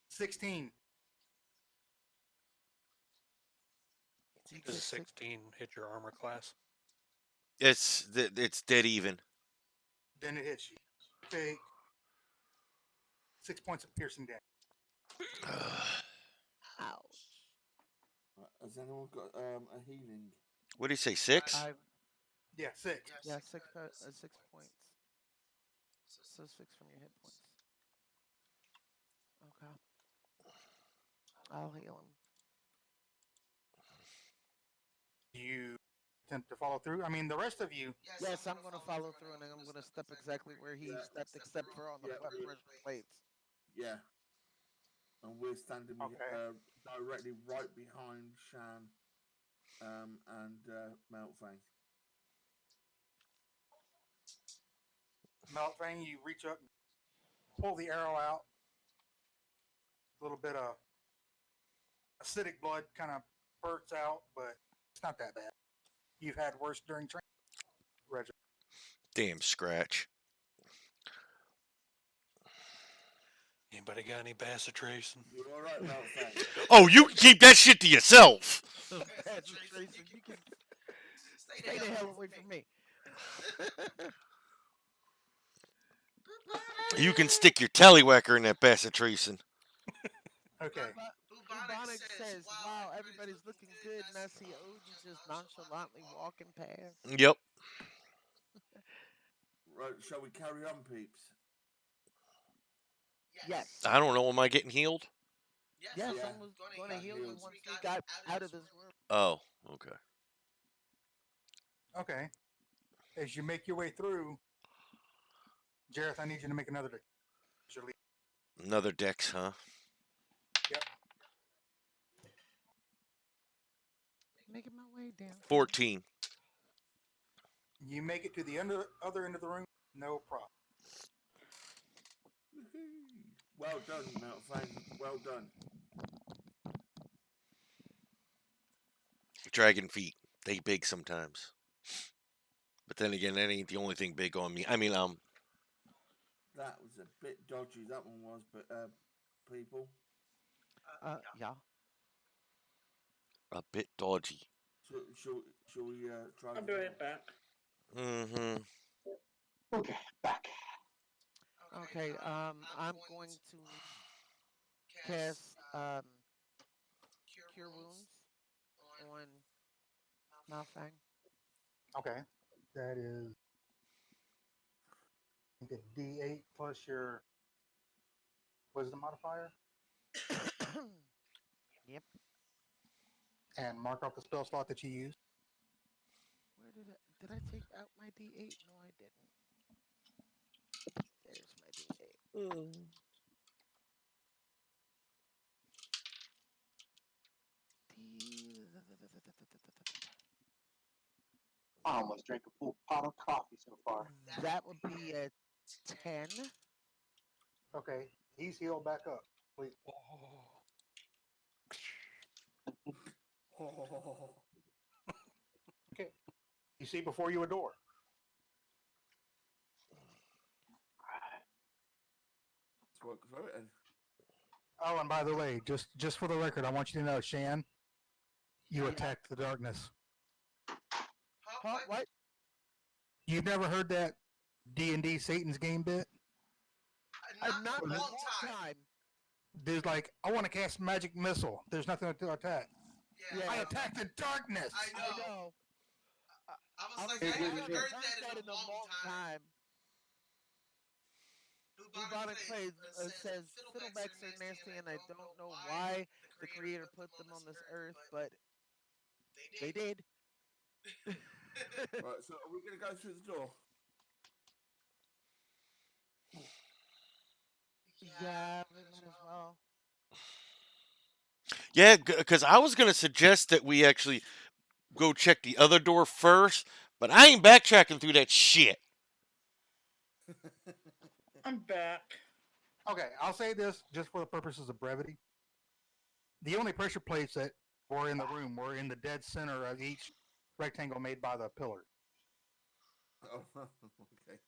16. does a 16 hit your armor class? It's dead even. Then it hits you. Take 6 points of piercing damage. Ouch. Has anyone got a healing? What did he say? 6? Yeah, 6. Yeah, 6 points. So 6 from your hit points. Okay. I'll heal him. You to follow through? I mean, the rest of you. Yes, I'm going to follow through, and I'm going to step exactly where he Yeah. stepped, except for on the Yeah. pressure plates. Yeah. And we're standing Okay. directly right behind Shan and Meltfang. Meltfang, you reach up, pull the arrow out. A little bit of acidic blood kind of spurts out, but it's not that bad. You've had worse during training, Reggie. Damn Scratch. Anybody got any bacitracin? You all right, Meltfang? Oh, you can keep that shit to yourself. Patrick Tracy, you can stay the hell away from me. You can stick your tallywhacker in that bacitracin. Okay. Bubonic says, "Wow, everybody's looking good, and I see OG just nonchalantly walking past." Yep. Right, shall we carry on, peeps? Yes, I don't know. Am I getting healed? yes, Yeah. someone's going to Got heal you healed. once we got out of this room. Oh, okay. Okay. As you make your way through, Jareth, I need you to make another. Another dex, huh? Yep. Making my way down. 14. You make it to the other end of the room, no problem. Well done, Meltfang. Well done. Dragon feet. They big sometimes. But then again, that ain't the only thing big on me. I mean, That was a bit dodgy, that one was, but people. Yeah. a bit dodgy. Shall we try? I'll be right back. Mm-hmm. Okay, back. Okay. I'm going to cast Cure Wounds on Malfang. Okay. That is I think a D8 plus your wisdom modifier, Yep. and mark off the spell slot that you used. Where did I take out my D8? No, I didn't. There's my D8. I almost drank a full pot of coffee so far. That would be a 10. Okay. He's healed back up. Wait. Oh. Okay. You see before you a door. Let's work through it. Oh, and by the way, just for the record, I want you to know, Shan, you Yeah. attacked the darkness. Huh? What? You've never heard that D&D Satan's game bit? Not in a long time. There's like, I want to cast magic missile. There's nothing to attack. Yeah. I attacked the darkness. I know. I was Hey, like, I hey, haven't hey. heard that in a long time. Bubonic Plays says fiddlebacks are nasty, and I don't know why the creator put them on this earth, but they did. Right, so are we going to go through the door? Yeah, we might as well. Yeah, because I was going to suggest that we actually go check the other door first, but I ain't backtracking through that shit. I'm back. Okay, I'll say this just for the purposes of brevity. The only pressure plates that were in the room were in the dead center of each rectangle made by the pillar. Oh, okay.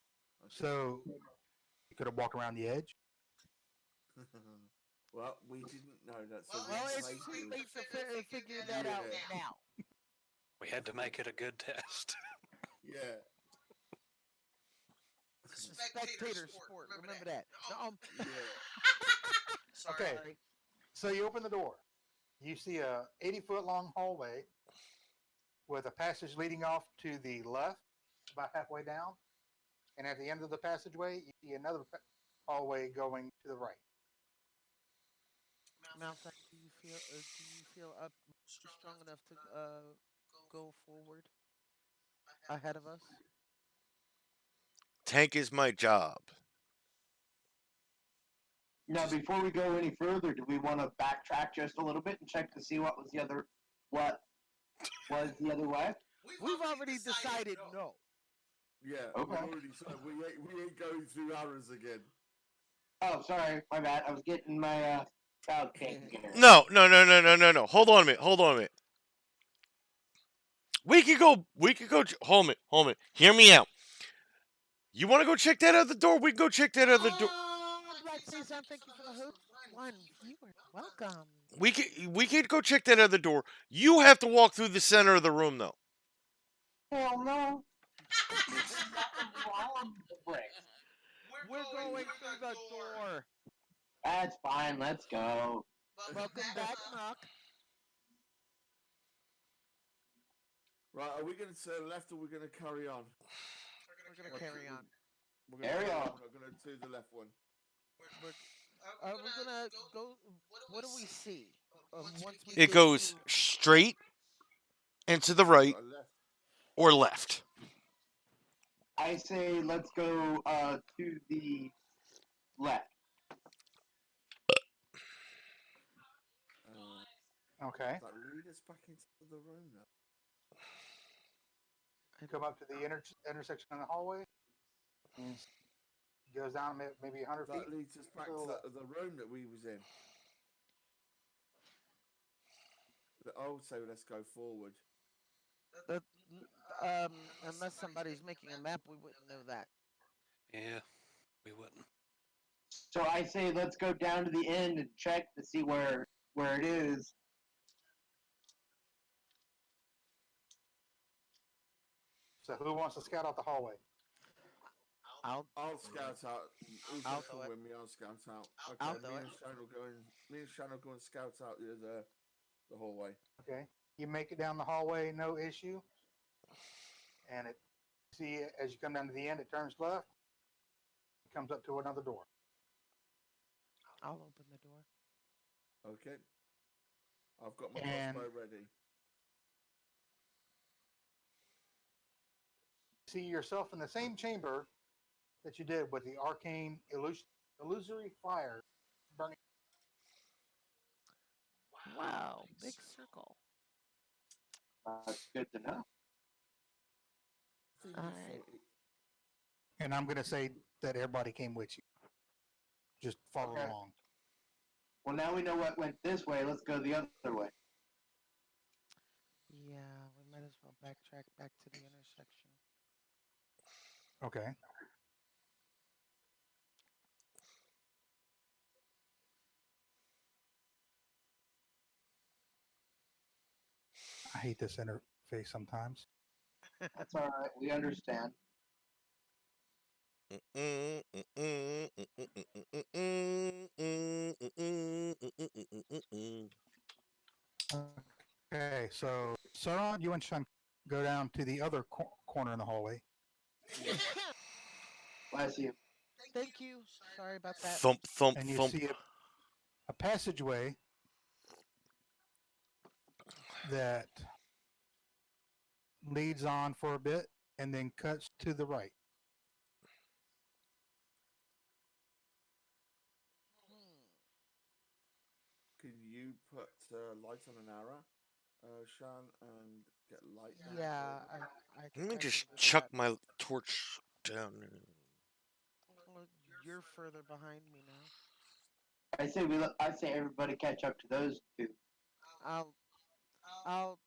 So you could have walked around the edge. Well, we didn't know that. So Well, we it's too late to figure that out now. We had to make it a good test. Yeah. It's a spectator sport. Remember that. Yeah. Okay, so you open the door. You see a 80-foot long hallway with a passage leading off to the left, about halfway down, and at the end of the passageway, you see another hallway going to the right. Malphite, do you feel up strong enough to go forward? ahead of us. Tank is my job. Now, before we go any further, do we want to backtrack just a little bit and check to see what was the other way? We've already decided no. Yeah, we Okay. already said we ain't going through arrows again. Oh, sorry, my bad. I was getting my child taken care of. No, no, no, no, no, no, no. Hold on a minute. Hold on a minute. We could go. We could go. Hold a minute. Hold a minute. Hear me out. You want to go check that other door? We can go check that other door. Black Payson, thank you for the host. One viewer. Welcome. We could go check that other door. You have to walk through the center of the room though. Hell no. There's nothing wrong with the bricks. We're going through the door. That's fine. Let's go. Welcome back, Knock. Right, are we going to turn left or are we going to carry on? We're gonna carry on. We're going to Carry carry on. on. We're going to do the left one. We're gonna go. What do we see? Once we It get goes to- straight and to the right Got a left. or left. I say let's go to the left. Okay. That lead us back into the room now. You come up to the intersection in the hallway. And goes down maybe 100 feet. That leads us back to the room that we was in. I would say let's go forward. Unless somebody's making a map, we wouldn't know that. Yeah, we wouldn't. So I say let's go down to the end and check to see where it is. So who wants to scout out the hallway? I'll scout out. Who's I'll gonna do come it. with me? I'll scout out. Okay, I'll do me it. and Shane will go in. Me and Shane will go and scout out the hallway. Okay. You make it down the hallway, no issue. And see as you come down to the end, it turns left. It comes up to another door. I'll open the door. Okay. I've got my And- crossbow ready. See yourself in the same chamber that you did with the arcane illusory fire burning. Wow, big circle. That's good to know. Alright. And I'm going to say that everybody came with you. Just follow Okay. along. Well, now we know what went this way. Let's go the other way. Yeah, we might as well backtrack back to the intersection. Okay. I hate this interface sometimes. That's all right. We understand. Okay, so Sauron, you and Sean go down to the other corner in the hallway. Bless you. Thank you. Sorry about that. Thump, thump, And you thump. see a passageway that leads on for a bit and then cuts to the right. Can you put light on an arrow, Sean, and get light down? Yeah, I Let me I just can do chuck that. my torch down. Well, you're further behind me now. I say everybody catch up to those two. I'll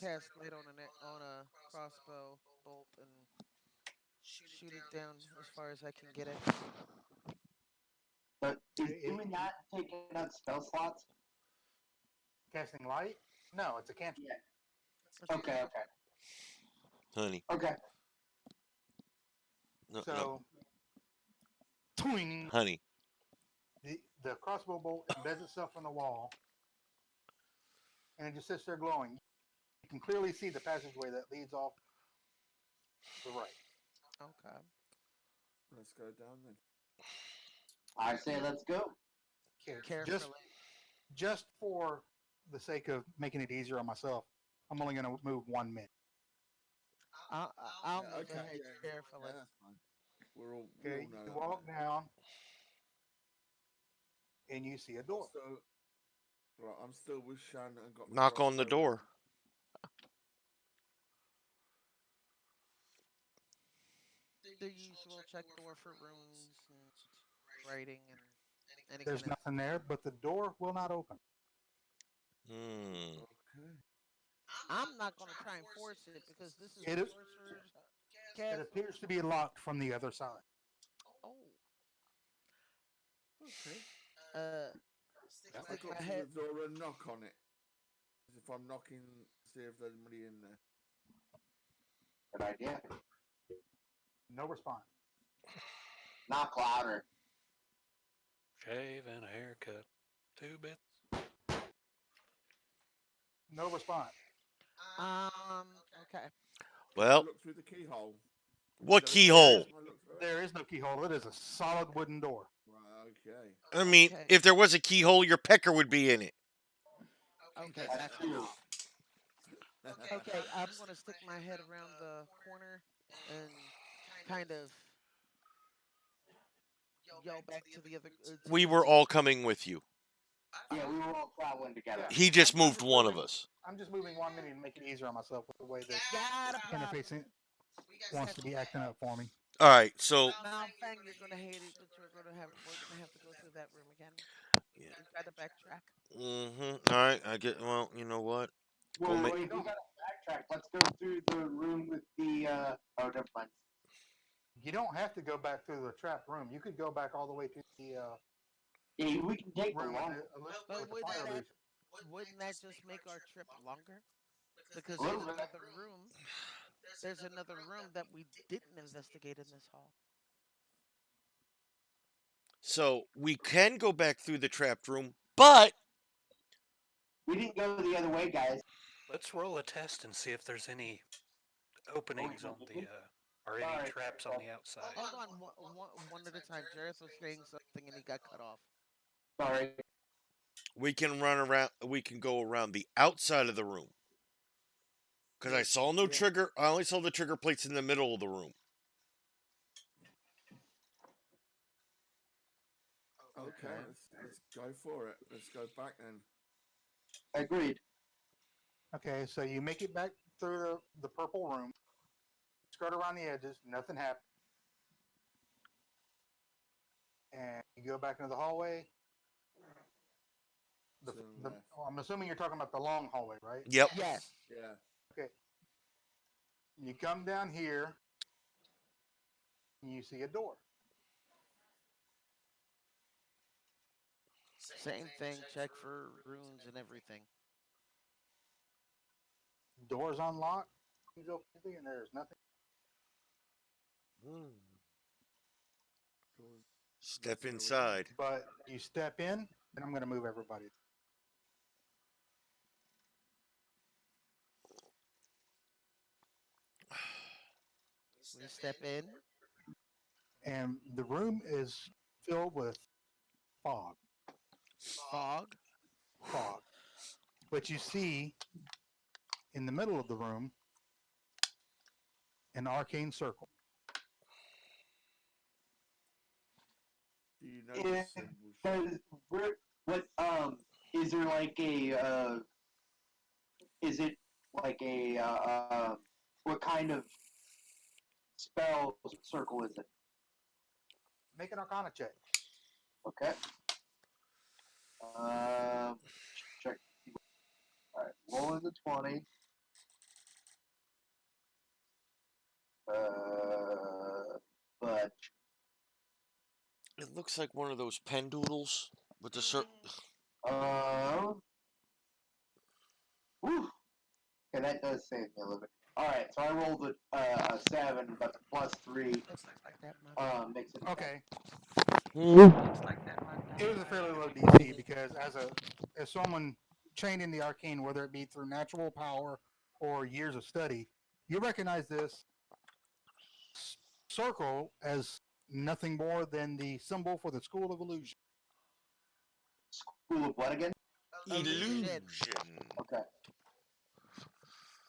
cast light on a crossbow bolt and shoot it down as far as I can get it. But is doing that taking up spell slots? Casting light? No, it's a cantrip. Yeah. Okay. Honey. Okay. No, So, no. twing, Honey. the crossbow bolt embeds itself in the wall, and it just sits there glowing. You can clearly see the passageway that leads off to the right. Okay. Let's go down then. I say let's go. Okay, Carefully. just for the sake of making it easier on myself, I'm only going to move 1 minute. I'll Yeah, move okay, ahead yeah, carefully. that's fine. We all Okay, know you that, walk mate. down and you see a door. So, right, I'm still with Shan and got my Knock on the crossbow door. ready. The usual check door for runes and writing and any kind There's of. nothing there, but the door will not open. Hmm. Okay. I'm not gonna try and force it because this is a It sorcerer's it castle. appears to be locked from the other side. Oh, Okay. uh, Yep. I stick go my up to head. the door and knock on it. As if I'm knocking to see if there's anybody in there. Good idea. No response. Knock louder. Shave and a haircut. 2 bits. No response. Okay. Can I Well, look through the keyhole? Is what there a There keyhole? is keyhole? Can I look through it? there is no keyhole. It is a solid wooden door. Right, okay. I mean, Okay. if there was a keyhole, your pecker would be in it. Okay, That's that's true. okay. I'm gonna stick my head around the corner and kind of yell back to the other We were all coming with you. Yeah, we were all traveling together. Yeah. He just I'm moved just one of moving. us. I'm just moving 1 minute to make it easier on myself with the way this got a problem. interfacing wants to be acting up for me. All right, so Now, Fang, you're gonna hate it, but you're gonna have. We're gonna have to go through that room again. yeah. We try to backtrack. All right, I get. Well, you know what? Go Wait, make. wait, we gotta backtrack. Let's go through the room with the. Oh, never mind. You don't have to go back through the trap room. You could go back all the way to the Yeah, we can take the room long. But with the fire illusion. wouldn't that just make our trip longer? Because A little bit. there's another room that we didn't investigate in this hall. So we can go back through the trapped room, but We didn't go the other way, guys. Let's roll a test and see if there's any openings on the or any Sorry. traps on the outside. Hold on, one at a time. Jareth was saying something and he got cut off. Sorry. we can run around. We can go around the outside of the room because I saw no Yeah. trigger. I only saw the trigger plates in the middle of the room. Okay, let's go for it. Let's go back then. Agreed. Okay, so you make it back through the purple room, skirt around the edges, nothing happened. And you go back into the hallway. To the left. I'm assuming you're talking about the long hallway, right? Yep. Yes. Yeah. Okay. You come down here, and you see a door. Same thing. Check for runes and everything. Door's unlocked, and there's nothing. Step That's where we go. inside. But you step in, and I'm going to move everybody. We step in. And the room is filled with fog. Fog. Fog. But you see in the middle of the room an arcane circle. Do you know the Yeah, symbols? what is there like a is it like a what kind of spell circle is it? Make an arcana check. Okay. Check. All right, rolling the 20. But It looks like one of those pen doodles with the whew, okay, that does save me a little bit. All right, so I rolled a 7, but the plus 3 Looks like that, man. makes it. Okay. Looks like that, man. It was a fairly low DC because as someone trained in the arcane, whether it be through natural power or years of study, you recognize this circle as nothing more than the symbol for the School of Illusion. School of what again? illusion. Okay.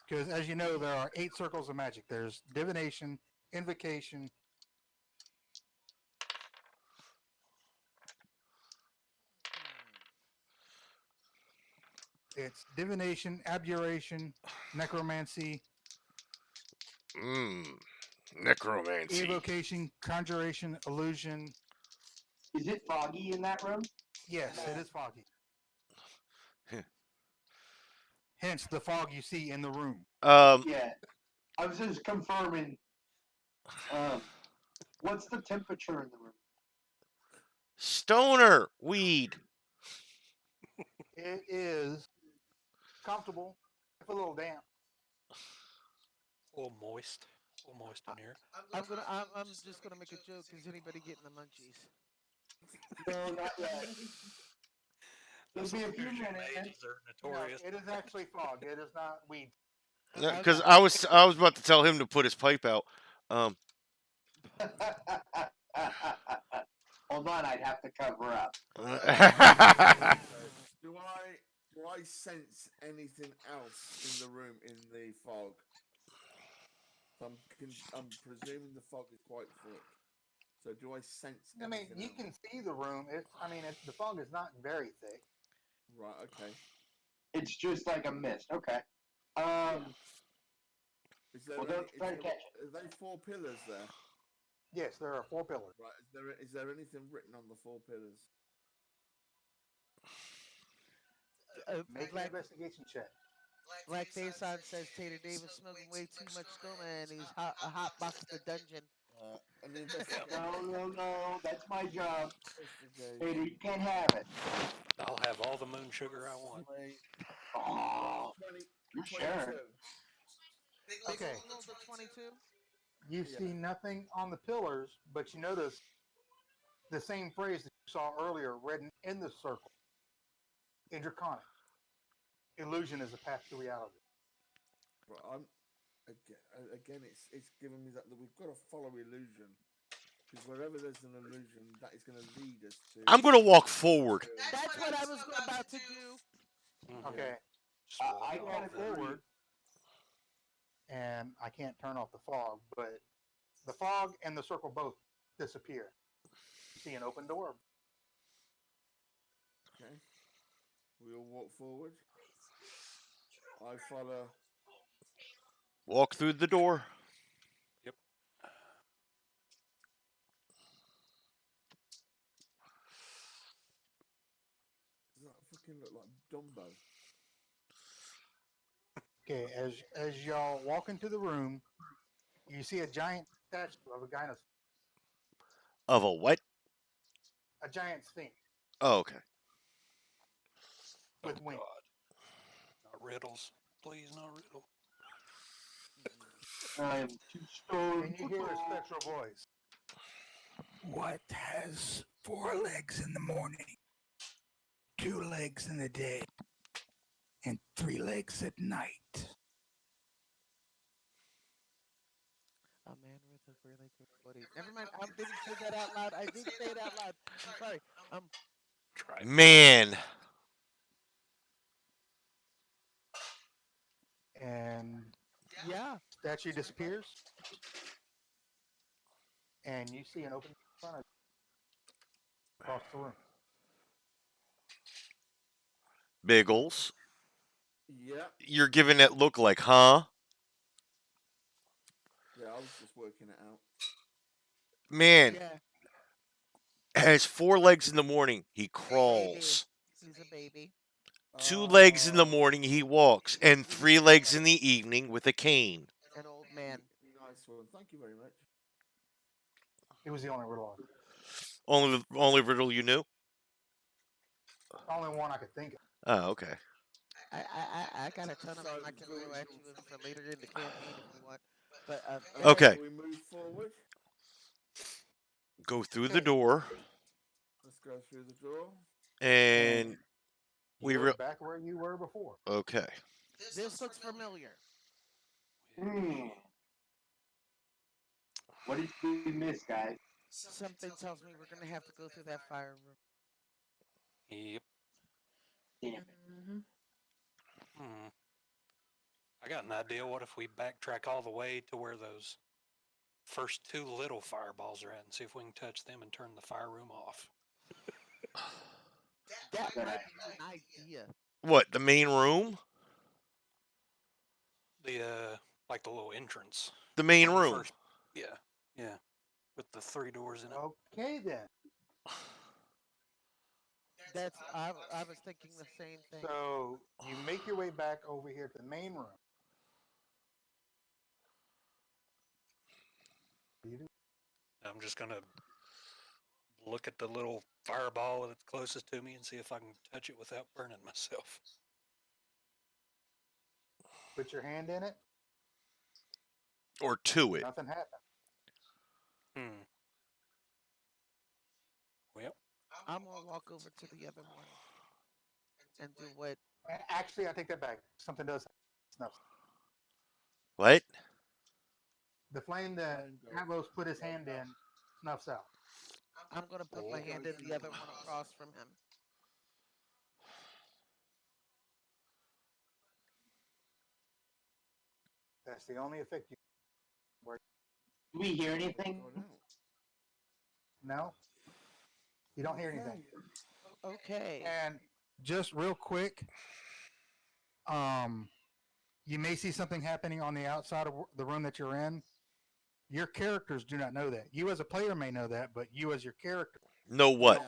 Because as you know, there are 8 circles of magic. There's divination, invocation. It's divination, abjuration, necromancy, Mmm. Necromancy. evocation, conjuration, illusion. Is it foggy in that room? Yes, it is foggy. Hence the fog you see in the room. Yeah. I was just confirming. What's the temperature in the room? Stoner weed. It is comfortable, if a little damp. A little moist. A little moist in here. I'm just gonna make a joke. Is anybody getting the munchies? No, not yet. There'll Those be a few illusion minutes. mages are No, notorious. it is actually fog. It is not weed. Because I was about to tell him to put his pipe out. Hold on, I'd have to cover up. Do I sense anything else in the room in the fog? I'm presuming the fog is quite thick. So do I sense? I mean, you else? can see the room. The fog is not very thick. Right. Okay. It's just like a mist. Okay. Is there Well, any, don't try to catch it. Are they 4 pillars there? Yes, there are 4 pillars. Right. Is there anything written on the 4 pillars? Make an Black investigation check. Black Face on says Tater Davis smoking way too much stoma and he's a hot box the dungeon. An investigation. No. That's my job. Hey, Investigation. you can't have it. I'll have all the moon sugar I want. Oh, 20, you 22. sure? Okay. Roll the 22. You see nothing on the pillars, but you notice the same phrase that you saw earlier written in the circle. In Draconic. Illusion is a path to reality. Right, again, it's giving me that we've got to follow illusion, because wherever there's an illusion, that is going to lead us to. I'm gonna walk forward. That's what I was about to do. Okay. Just I walk kind off of the- forward. And I can't turn off the fog, but the fog and the circle both disappear. You see an open door. Okay. We all walk forward. I follow. Walk through the door. Yep. Does that fucking look like Dumbo? Okay, as y'all walk into the room, you see a giant statue of Of a what? a giant sphinx Oh, okay. with Oh, wings. God. Not riddles. Please, not riddle. I'm too stoned. And you hear a spectral voice. What has 4 legs in the morning, 2 legs in the day, and 3 legs at night? A man with a really good body. Never mind. I didn't say that out loud. I did say it out loud. I'm sorry. Try. Man. And Yeah. statue disappears, and you see an open door in front of you across the room. Biggles. Yeah. You're giving that look like, huh? Yeah, I was just working it out. Man. Yeah. Has 4 legs in the morning. He crawls. He's a baby. 2 legs in the morning he walks, and 3 legs in the evening with a cane. An old man. Nice one. Thank you very much. It was the only riddle. Only riddle you knew? Only one I could think of. Oh, okay. I got a ton of them I can throw at you for later in the campaign if you want. But Okay. We move forward. Go through the door, Let's go through the door. and we You're back where you were before. okay. This looks familiar. What did we miss, guys? Something tells me we're gonna have to go through that fire room. Yep. Damn it. Hmm. I got an idea. What if we backtrack all the way to where those first two little fireballs are at and see if we can touch them and turn the fire room off? That Good might be an idea. What, the main room? The like the little entrance. The main on the room. first, yeah, yeah, with the 3 doors in it. Okay then. I was thinking the same thing. So you make your way back over here to the main room. You do. I'm just gonna look at the little fireball that's closest to me and see if I can touch it without burning myself. Put your hand in it. Or to it. Nothing happened. Hmm. Well, I'm gonna walk over to the other one and do what. Actually, I take that back. Something does snuff. What? The flame that Atlos put his hand in snuffs out. I'm gonna put my hand in the other one across from him. That's the only effect you. Do we hear anything? No, you don't hear anything. Okay. And just real quick, you may see something happening on the outside of the room that you're in. Your characters do not know that. You as a player may know that, but you as your character. Know what?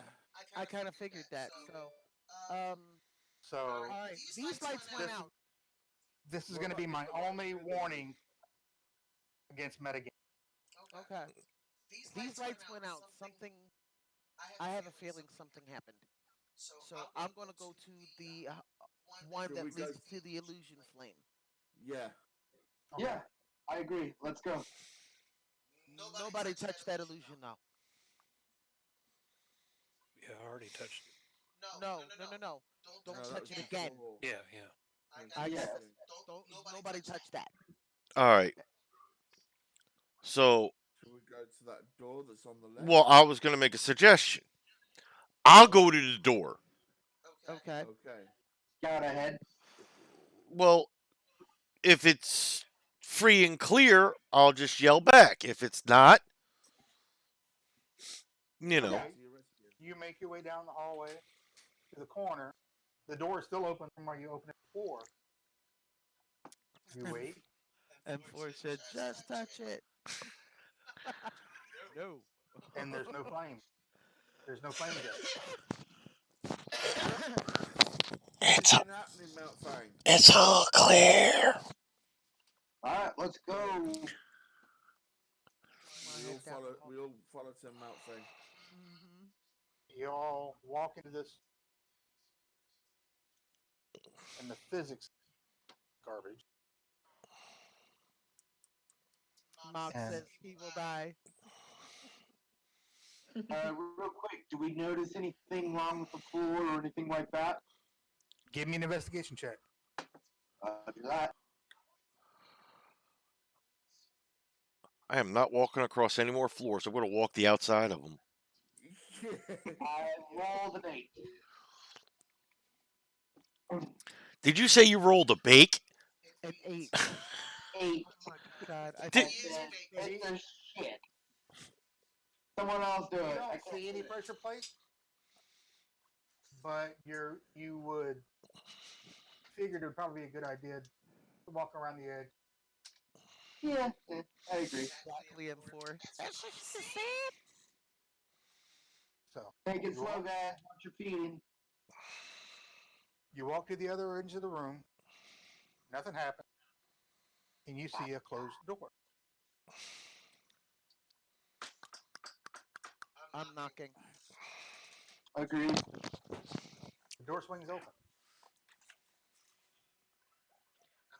I kind of figured that. Um, So all right. These lights went this, out. this is going to be my only warning against metagame. Okay. These lights went out. Something. I have a feeling something happened. So I'm gonna go to the one Should that we go- leads to the illusion flame. Yeah. Okay. Yeah, I agree. Let's go. Nobody touched that illusion though. yeah, I already touched it. No. Don't No, that touch was it again. before. Yeah, yeah. I Yeah. got this. Don't nobody touch that. All right. So, Should we go to that door that's on the left? well, I was going to make a suggestion. I'll go to the door. Okay. Okay. Got ahead. Well, if it's free and clear, I'll just yell back. If it's not, you know. Okay. You make your way down the hallway to the corner. The door is still open from where you opened it before. You wait. And Four said, just touch it. No. And there's no flame. There's no flame yet. It's, What's been happening, Mount Fane? it's all clear. All right, let's go. We all follow to Mount Fane. Mm-hmm. You all walk into this, and the physics garbage. Mock And- says he will die. Real quick, do we notice anything wrong with the floor or anything like that? Give me an investigation check. Do that. I am not walking across any more floors. I'm going to walk the outside of them. I rolled an 8. Did you say you rolled a bake? An 8. 8. Oh my god. I Did- think It's a shit. Someone else do You it. I don't can't see any do it. pressure plates, but you would figure it would probably be a good idea to walk around the edge. Yeah, I agree. exactly M4. That's what she just said. So Take it You slow, walk? guys. Watch your feeding. you walk to the other edge of the room. Nothing happened, and you see a closed door. I'm knocking. Agreed. The door swings open.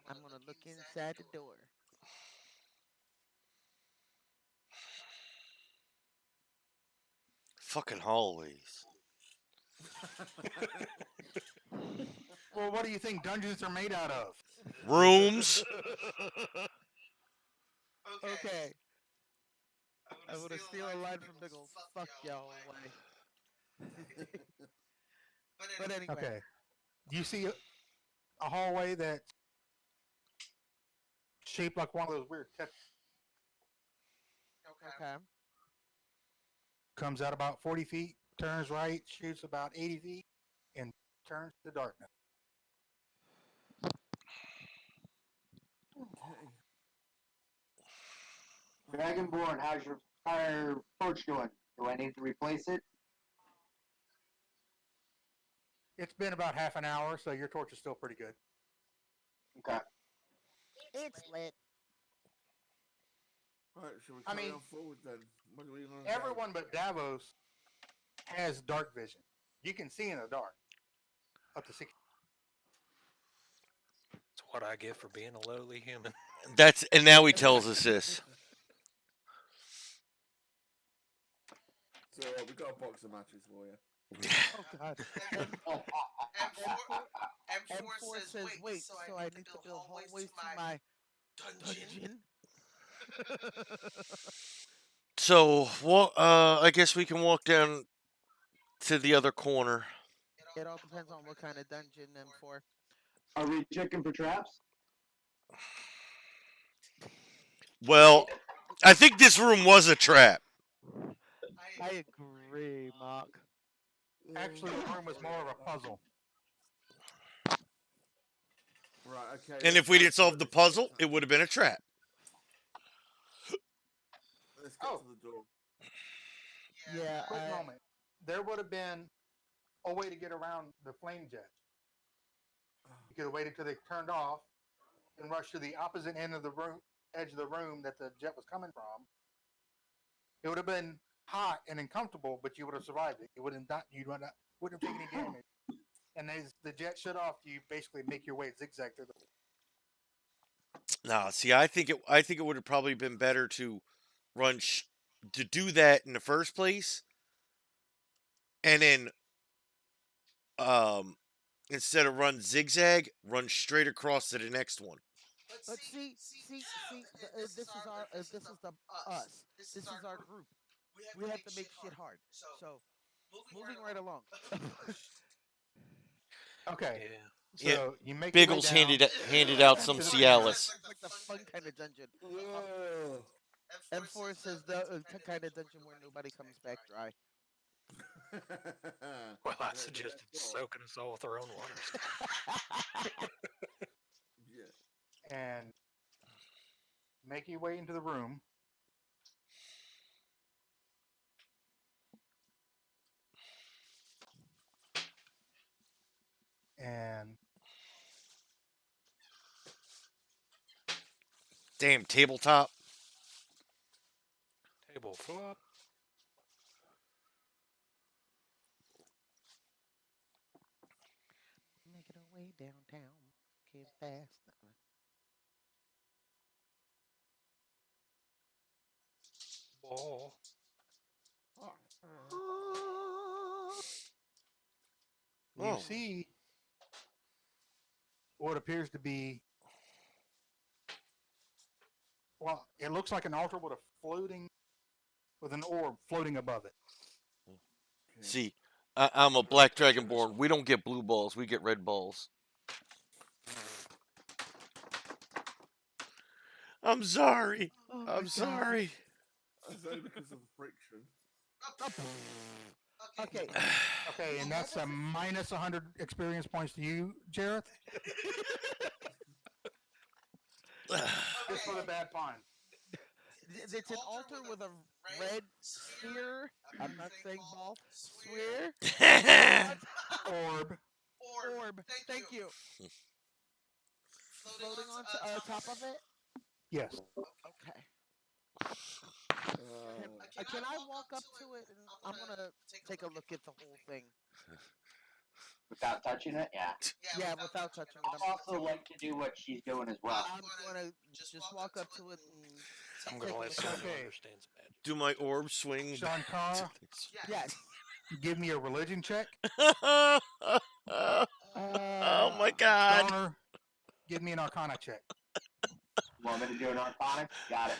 I'm gonna look inside the door. Fucking hallways. Well, what do you think dungeons are made out of? Rooms. Okay. I would have steal a line from Biggles. Fuck y'all away. But anyway. Okay. You see a hallway that shaped like one of those weird Okay. comes out about 40 feet, turns right, shoots about 80 feet, and turns to darkness. Okay. Dragonborn, how's your fire torch doing? Do I need to replace it? It's been about half an hour, so your torch is still pretty good. Okay. It's lit. Right, shall we I carry mean, on forward then? What do we want to Everyone but Davos has dark vision. You can see in the dark up to 60. It's what I get for being a lowly human. And now he tells us this. So we got a box of matches for you. Oh God. M4 says, wait, so I need to build hallways to my dungeon? So, I guess we can walk down to the other corner. It all depends on what kind of dungeon M4. Are we checking for traps? Well, I think this room was a trap. I agree, Mark. Actually, the room was more of a puzzle. Right, okay. And if we didn't solve the puzzle, it would have been a trap. Let's get Oh. to the door. Yeah, Quick moment. There would have been a way to get around the flame jet. You could have waited till they turned off and rushed to the opposite end of the room, edge of the room that the jet was coming from. It would have been hot and uncomfortable, but you would have survived it. You wouldn't have wouldn't have taken any damage. And as the jet shut off, you basically make your way zigzag through the. No, see, I think it would have probably been better to to do that in the first place, and then instead of run zigzag, run straight across to the next one. but see, this is the us. This is our group. We have to make shit hard. So, moving right along. Okay. Yeah. So you make Biggles your way down. handed out some To the Cialis. It's like the fun kind of dungeon. Whoa. M4 says the kind of dungeon where nobody comes back dry. Well, I suggested soaking us all with our own water. Yeah. And make your way into the room. And Damn tabletop. Table flop. Making our way downtown. Get fast. Wall. you see what appears to be, well, it looks like an altar with an orb floating above it. See, I'm a black dragonborn. We don't get blue balls. We get red balls. I'm sorry. Oh I'm sorry. That's only because of the friction. Okay. Okay, and that's a minus 100 experience points to you, Jareth. Just for the bad pun. It's an altar with a red sphere. I'm not saying ball. Sphere. Orb. Orb. Thank you. Floating on top of it. Yes. Okay. Can I walk up to it and I'm gonna take a look at the whole thing? Without touching it? Yeah. Yeah, without touching it. I'd also like to do what she's doing as well. I'm gonna just walk up to it and I'm going to let someone who Okay. understands magic. Do my orb swing? Shankara, yes. give me a religion check. Oh my god. Stoner, give me an arcana check. Want me to do an arcana? Got it.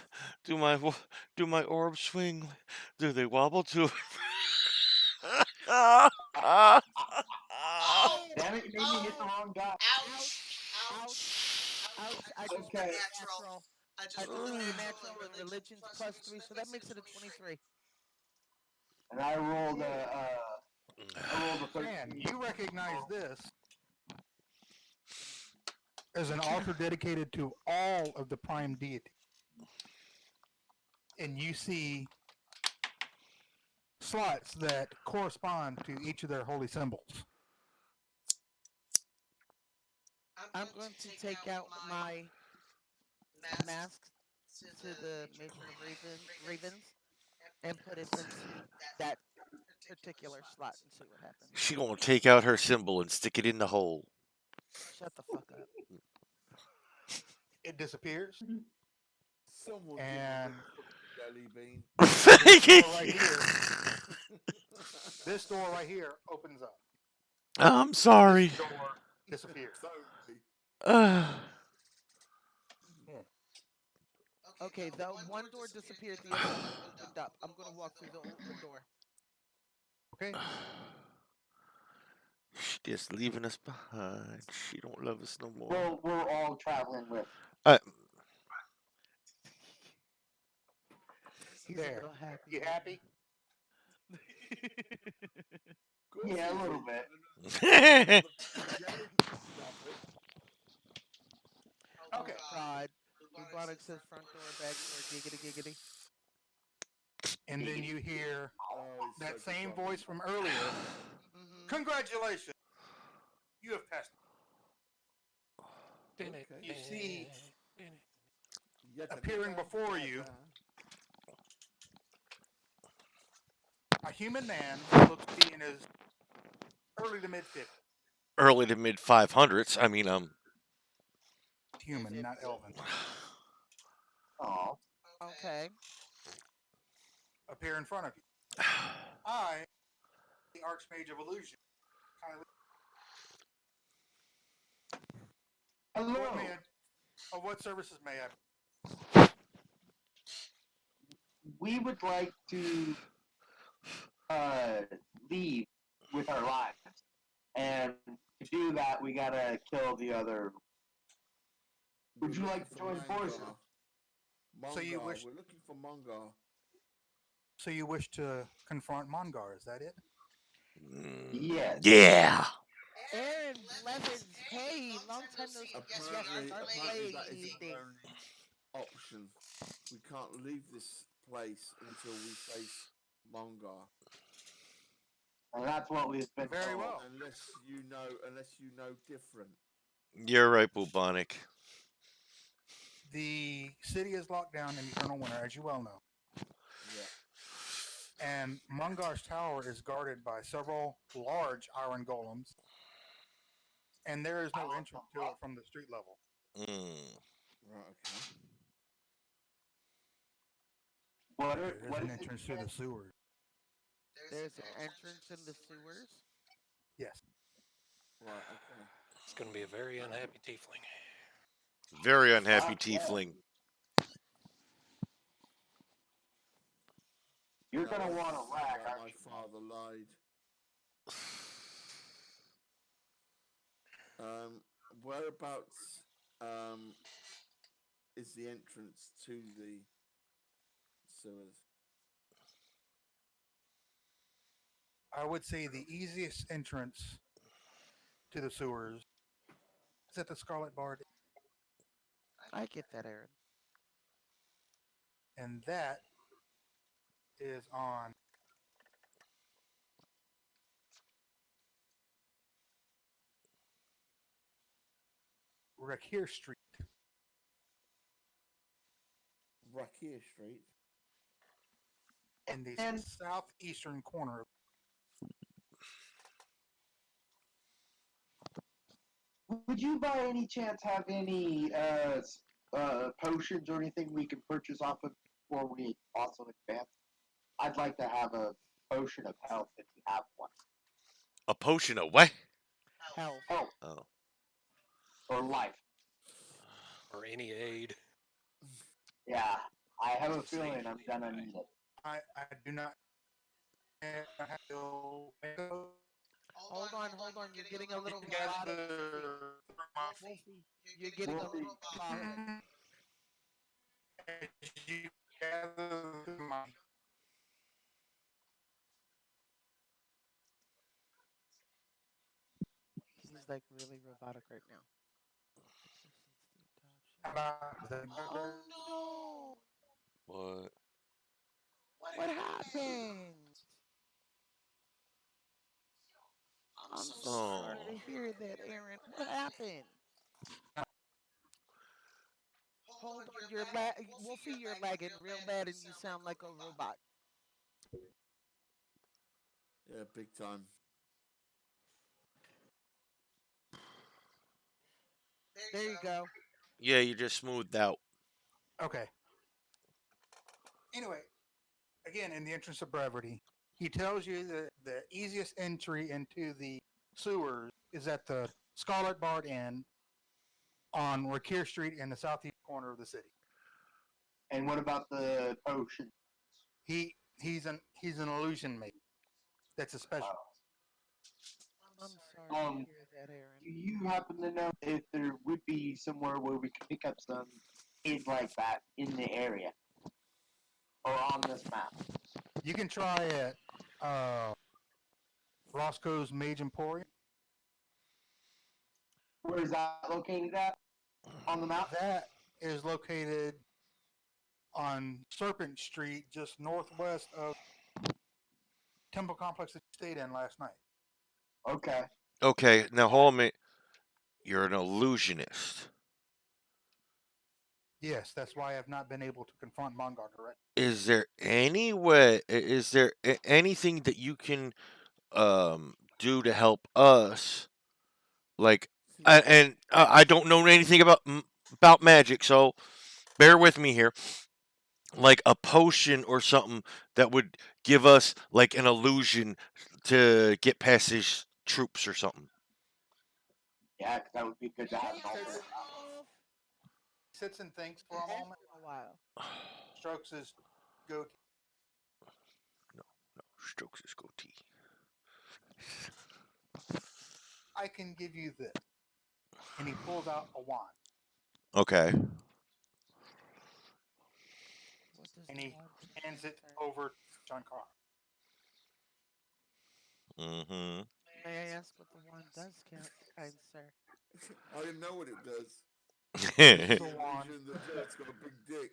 Do my orb swing? Do they wobble too? Damn it, you made me hit the wrong guy. Ouch. I just Okay. rolled natural. I just rolled a natural and religions +3, so that makes it a 23. And I rolled a And 13. you recognize this as an altar dedicated to all of the prime deity. And you see slots that correspond to each of their holy symbols. I'm going to take out my mask to the matron of ravens and put it into that particular slot and see what happens. She gonna take out her symbol and stick it in the hole. Shut the fuck up. It disappears, Someone give him and a fucking jelly bean. this door right here, this door right here opens up. I'm This sorry. door disappears. Totally. Uh, Okay, the one door disappeared, the other one opened up. I'm gonna walk through the open door. Okay. she just leaving us behind. She don't love us no more. Well, we're all traveling with. Uh, He's There. a little happy. You happy? Yeah, a little bit. Okay. Oh God. Bubonic says front door, back door, giggity giggity. And then you hear Oh, it's that so same good, voice from earlier. Mm-hmm. Congratulations. You have passed. Okay. You see Yet appearing another before you dada. a human man who looks to be in his early to mid 50s. Early to mid 500s. I mean, Human, not elven. Oh, Okay. Appear in front of you. I, the Archmage of Illusion, kindly hello. what may I, of what services may I? We would like to leave with our lives, and to do that, we gotta kill the other. Would you We're like to looking join for forces? Mongar. So you wish- We're looking for Mongar. So you wish to confront Mongar? Is that it? Yes. Yeah. Aaron Blevins, hey, long time no see. Yes, I Apparently, start apparently playing that is D&D. the only option. We can't leave this place until we face Mongar. And that's what we've been Very told. well. Unless you know different. You're right, Bubonic. The city is locked down in eternal winter, as you well know. Yeah. And Mungar's tower is guarded by several large iron golems, and there is no entrance to it from the street level. Right. Okay. There is What an is it? entrance to the sewers. There's an entrance in the sewers. Yes. Right. Okay. It's going to be a very unhappy tiefling. Very unhappy tiefling. You're That gonna was want to lag, that aren't my you? father lied. Whereabouts is the entrance to the sewers? I would say the easiest entrance to the sewers is at the Scarlet Bard, I get that, Aaron. and that is on Rakir Street. Rakir Street. In the And southeastern corner. would you by any chance have any potions or anything we can purchase off of before we also advance? I'd like to have a potion of health if you have one. A potion of what? Health. Oh, Oh. or life. Or any aid. Yeah, I have a Let's see. feeling I'm gonna need it. I do not have to Hold on. You're getting a little robotic, Wolfie. together Wolfie, you're getting a little robotic. as you gather the money. He's like really robotic right now. How about is that better? Oh no! What? What happened? I'm so Oh. sorry to hear that, Aaron. What happened? Hold on, Wolfie, you're lagging real bad, and you sound like a robot. Yeah, big time. There you go. Yeah, you just smoothed out. Okay. Anyway, again, in the interest of brevity, he tells you that the easiest entry into the sewers is at the Scarlet Bard Inn on Rakir Street in the southeast corner of the city. And what about the potion? He's an illusion maker. That's a special. I'm sorry to Um, hear that, Aaron. do you happen to know if there would be somewhere where we could pick up some kids like that in the area or on this map? You can try at Roscoe's Mage Emporium. Where is that located at on the map? That is located on Serpent Street, just northwest of Temple Complex that you stayed in last night. Okay. Okay, now hold me. You're an illusionist. Yes, that's why I've not been able to confront Mongar directly. Is there any way? Is there anything that you can do to help us? Like, and I don't know anything about magic, so bear with me here. Like a potion or something that would give us like an illusion to get past his troops or something. Yeah, 'cause that would be good to have an Hey, alternate. Wolf. Sits and thinks for It a has moment, been a while. strokes his goatee. No, strokes his goatee. I can give you this. And he pulls out a wand. Okay. What does And the he wand do, hands kind it sir? over to John Carr. Mm-hmm. May I ask what the wand does, kind sir? I didn't know what it does. This is The a wand. illusion that it's got a big dick.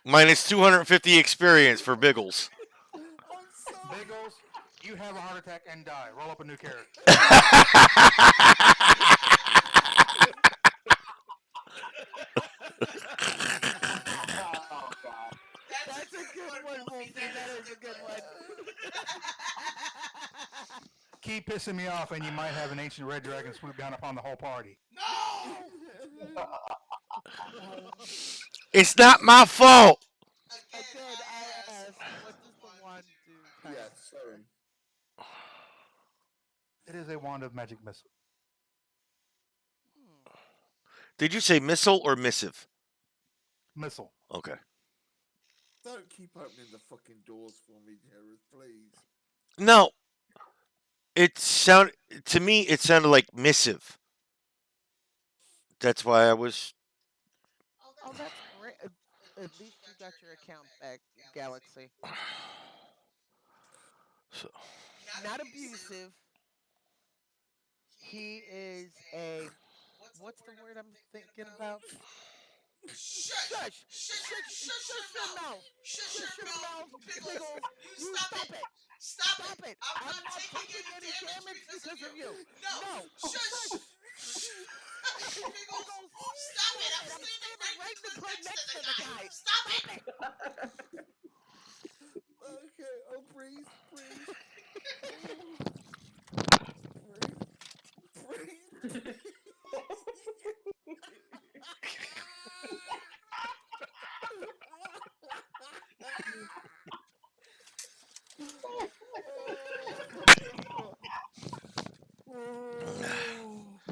Minus 250 experience for Biggles. I'm sorry. Biggles, you have a heart attack and die. Roll up a new character. Oh god. That's a good one, Wolfie. That is a good one. Keep pissing me off, and you might have an ancient red dragon swoop down upon the whole party. No! It's not my fault. Again, I ask, what does the wand do, kind Yeah, sir? sorry. It is a wand of magic missile. Hmm. Did you say missile or missive? Missile. Okay. Don't keep opening the fucking doors for me, Jared, please. No. It sound to me. It sounded like missive. That's why I was. Oh, that's great. At least you got your account back, Galaxy. So. Not abusive. He is a. What's the word I'm thinking about? Shush! Shush your mouth! Shush your mouth, Biggles! You stop it! Stop it! I'm not taking any damage because of you. No! Shush! Biggles! Stop it! I'm standing right next to the guy. Stop it! Okay, oh, breathe. Breathe.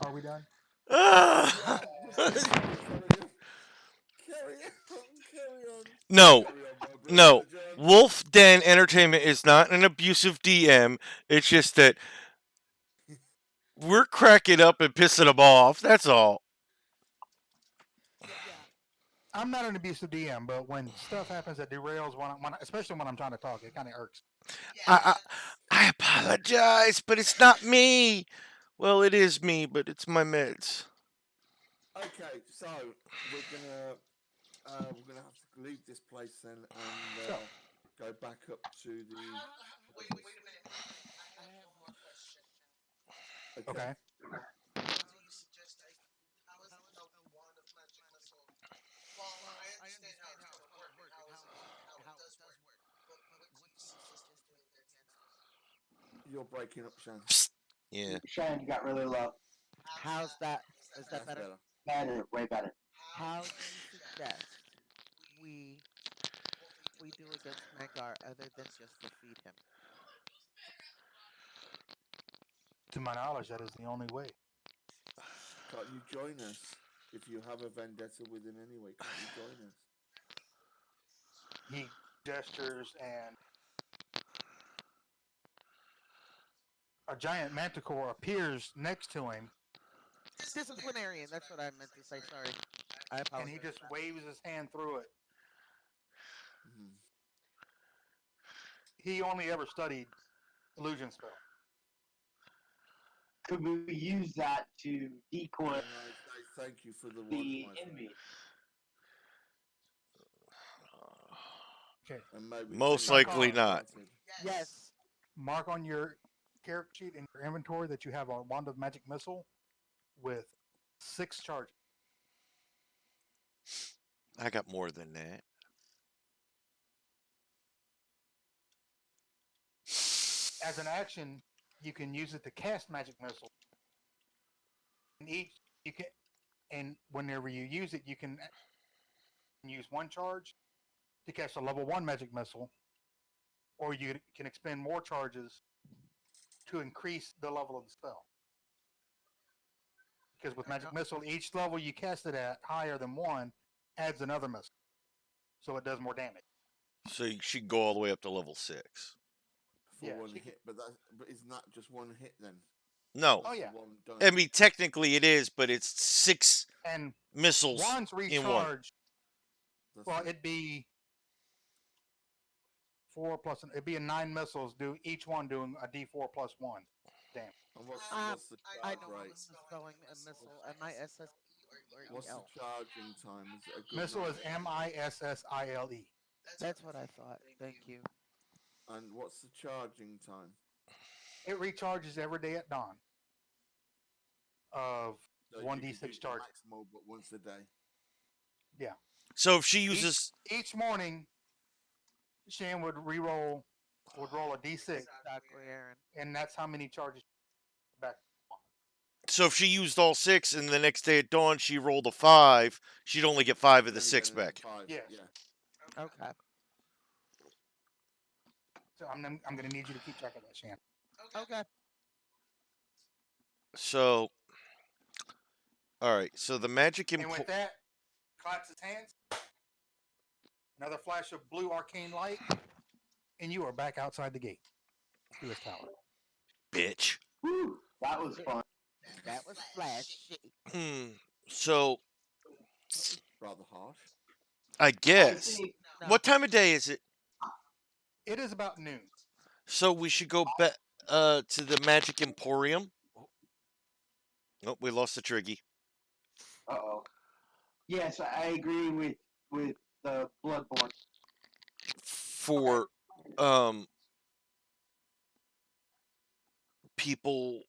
Are we done? Ah. Carry on. No. Carry on, my brother. No. Wolf Den Entertainment is not an abusive DM. It's just that we're cracking up and pissing them off. That's all. Yeah. I'm not an abusive DM, but when stuff happens that derails especially when I'm trying to talk, it kind of irks. I, I apologize, but it's not me. Well, it is me, but it's my meds. Okay, so we're gonna have to leave this place then and So, go back up to the. Wait a minute. I have one question. Okay. okay. How do you suggest how is a wand of magic missile? Well, I understand how it's going to work and how it does work, but what do you suggest doing against it? You're breaking up, Shan. Yeah. Shane, you got really low. How's that? Is that That's better? better. Better, way better. How do you suggest we we do against Mangar other than just defeat him? To my knowledge, that is the only way. Can't you join us? If you have a vendetta with him anyway, can't you join us? He gestures, and a giant manticore appears next to him, Disciplinarian. That's what I meant to say. Sorry. I and he apologize just for that. waves his hand through it. Mm-hmm. He only ever studied illusion spell. Could we use that to decoy And I say thank you for the wand, the my friend. enemy? Okay. And maybe Most finish likely what I not. started. Yes. Mark on your character sheet in your inventory that you have a wand of magic missile with 6 charges. I got more than that. As an action, you can use it to cast magic missile. And each you can, and whenever you use it, you can use 1 charge to cast a level 1 magic missile, or you can expend more charges to increase the level of the spell. Because with magic missile, each level you cast it at higher than 1 adds another missile, so it does more damage. So she can go all the way up to level 6. For Yeah, one she hit, but isn't that just one hit then? No. Oh That's yeah, the one done. I mean, technically it is, but it's 6 and missiles one's in one. recharge. That's Well, it. it'd be 4 plus. It'd be a 9 missiles. Do each one doing a D4 plus 1 damage. And Um, what's the I charge know I'm rate? misspelling a missile. MISSE or What's the EL. charging time? Is it a good Missile is rate? MISSILE. That's what I thought. Thank you. And what's the charging time? It recharges every day at dawn of So you one can d use six the charge. maximal, but once a day. Yeah. So if she uses Each morning, Shane would roll a d6, Exactly, Aaron. and that's how many charges back. so if she used all 6 and the next day at dawn she rolled a 5, she'd only get 5 of You the only 6 get another back. 5. Yes. Yeah. Okay. So I'm going to need you to keep track of that, Shane. Okay. So all right. So the magic And with that, claps his hands. Another flash of blue arcane light, and you are back outside the gate to his tower. bitch. Whew, that was fun. That was flashy. So Rather harsh. I I guess think No. what time of day is it? It is about noon. So we should go back to the Magic Emporium. Oh, we lost the Triggy. oh. Yes, I agree with the Bloodborne. For um people.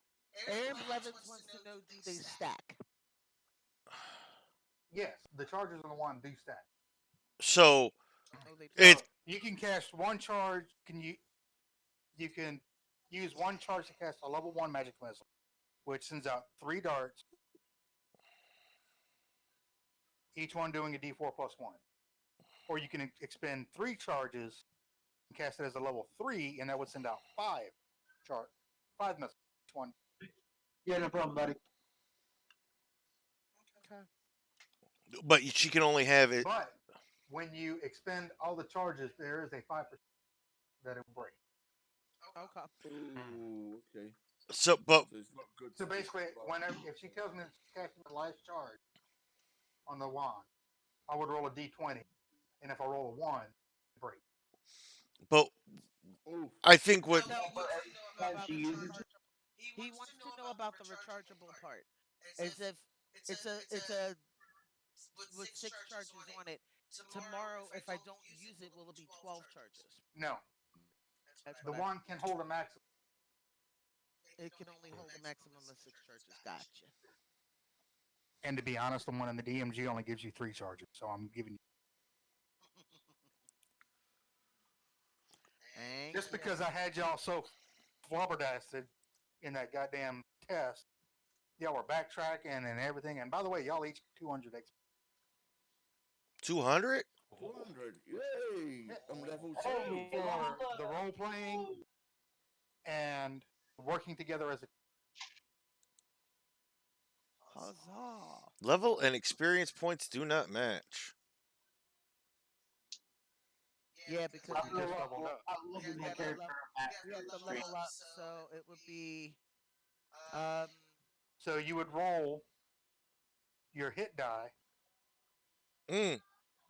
Aaron Blevins wants to know, do they stack? Yes, the charges on the one do stack. So Oh, they do. it You can cast 1 charge. You can use 1 charge to cast a level 1 magic missile, which sends out 3 darts, each one doing a d4 plus 1. Or you can expend 3 charges and cast it as a level 3, and that would send out 5 missiles, each one. Yeah, no problem, buddy. Okay. but she can only have it. But when you expend all the charges, there is a 5% that it will break. Okay. Oh, okay. So, but So it's not good So to just basically, roll. whenever if she tells me that she's casting the last charge on the wand, I would roll a d20, and if I roll a one, it breaks. but Oh, I think what No, he wants to know Time about she the uses it. He wants to know about the rechargeable part, as if it's a with 6 charges on it. Tomorrow, if I don't use it, will it be 12 charges? No, That's the what I. wand can hold a maximum. It can only hold a maximum of 6 charges. Gotcha. And to be honest, the one in the DMG only gives you 3 charges. So I'm giving you Thank just you. because I had y'all so flabbergasted in that goddamn test. Y'all were backtracking and everything. And by the way, y'all each 200 XP. 200. 200. Yay! I'm level Hey, 2. For the role playing and working together as a Huzzah! Level and experience points do not match. Yeah, because you just leveled up. I love we my have to character level. at We have to strength. level up, so it would be um. So you would roll your hit die, Mm,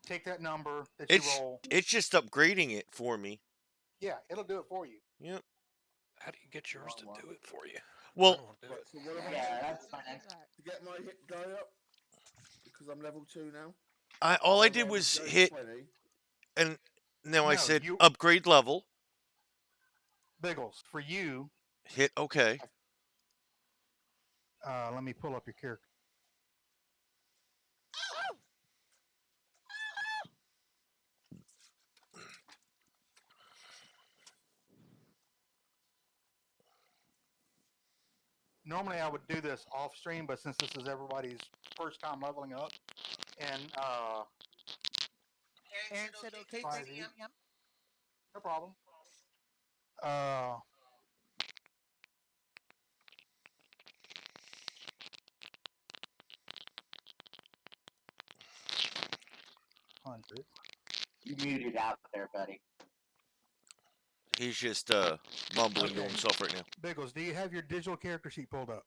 take that number that you it's roll. it's just upgrading it for me. Yeah, it'll do it for you. Yep. How do you get yours Right to one. do it for you? Mine Well, won't do Right, it. so what am I Yeah, to that's my next. get my hit die up? Because I'm level 2 now. all I Remember, did I was was going hit, 20. and now I No, said you upgrade level. Biggles for you. Hit OK. Let me pull up your character. Normally I would do this off stream, but since this is everybody's first time leveling up, and Aaron said, "Okay, thank you, 5e, yum yum." no problem. Uh, 100. You muted out there, buddy. He's just mumbling to Okay, himself right now. Biggles, do you have your digital character sheet pulled up?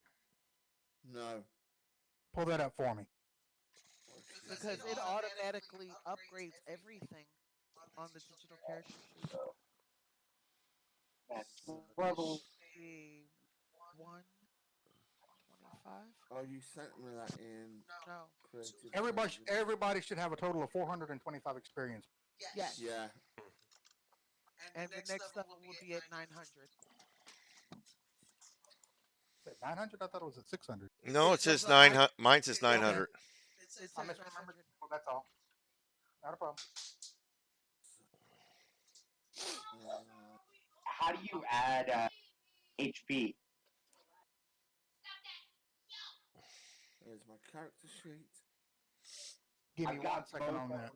No. Pull that up for me. Because it automatically upgrades everything on the digital character sheet. Man, So it level. should be 125. Oh, you sent me that in No. creative Everybody, changes. everybody should have a total of 425 experience. Yes. Yeah. And the next level will be at 900. Is it 900? I thought it was at 600. No, it says Well, I 900. Mine says it says 900. it I says misremembered. 900. Well, that's all. Not a problem. How do you add HP? Here's my character sheet. Give me I've 1 second on that.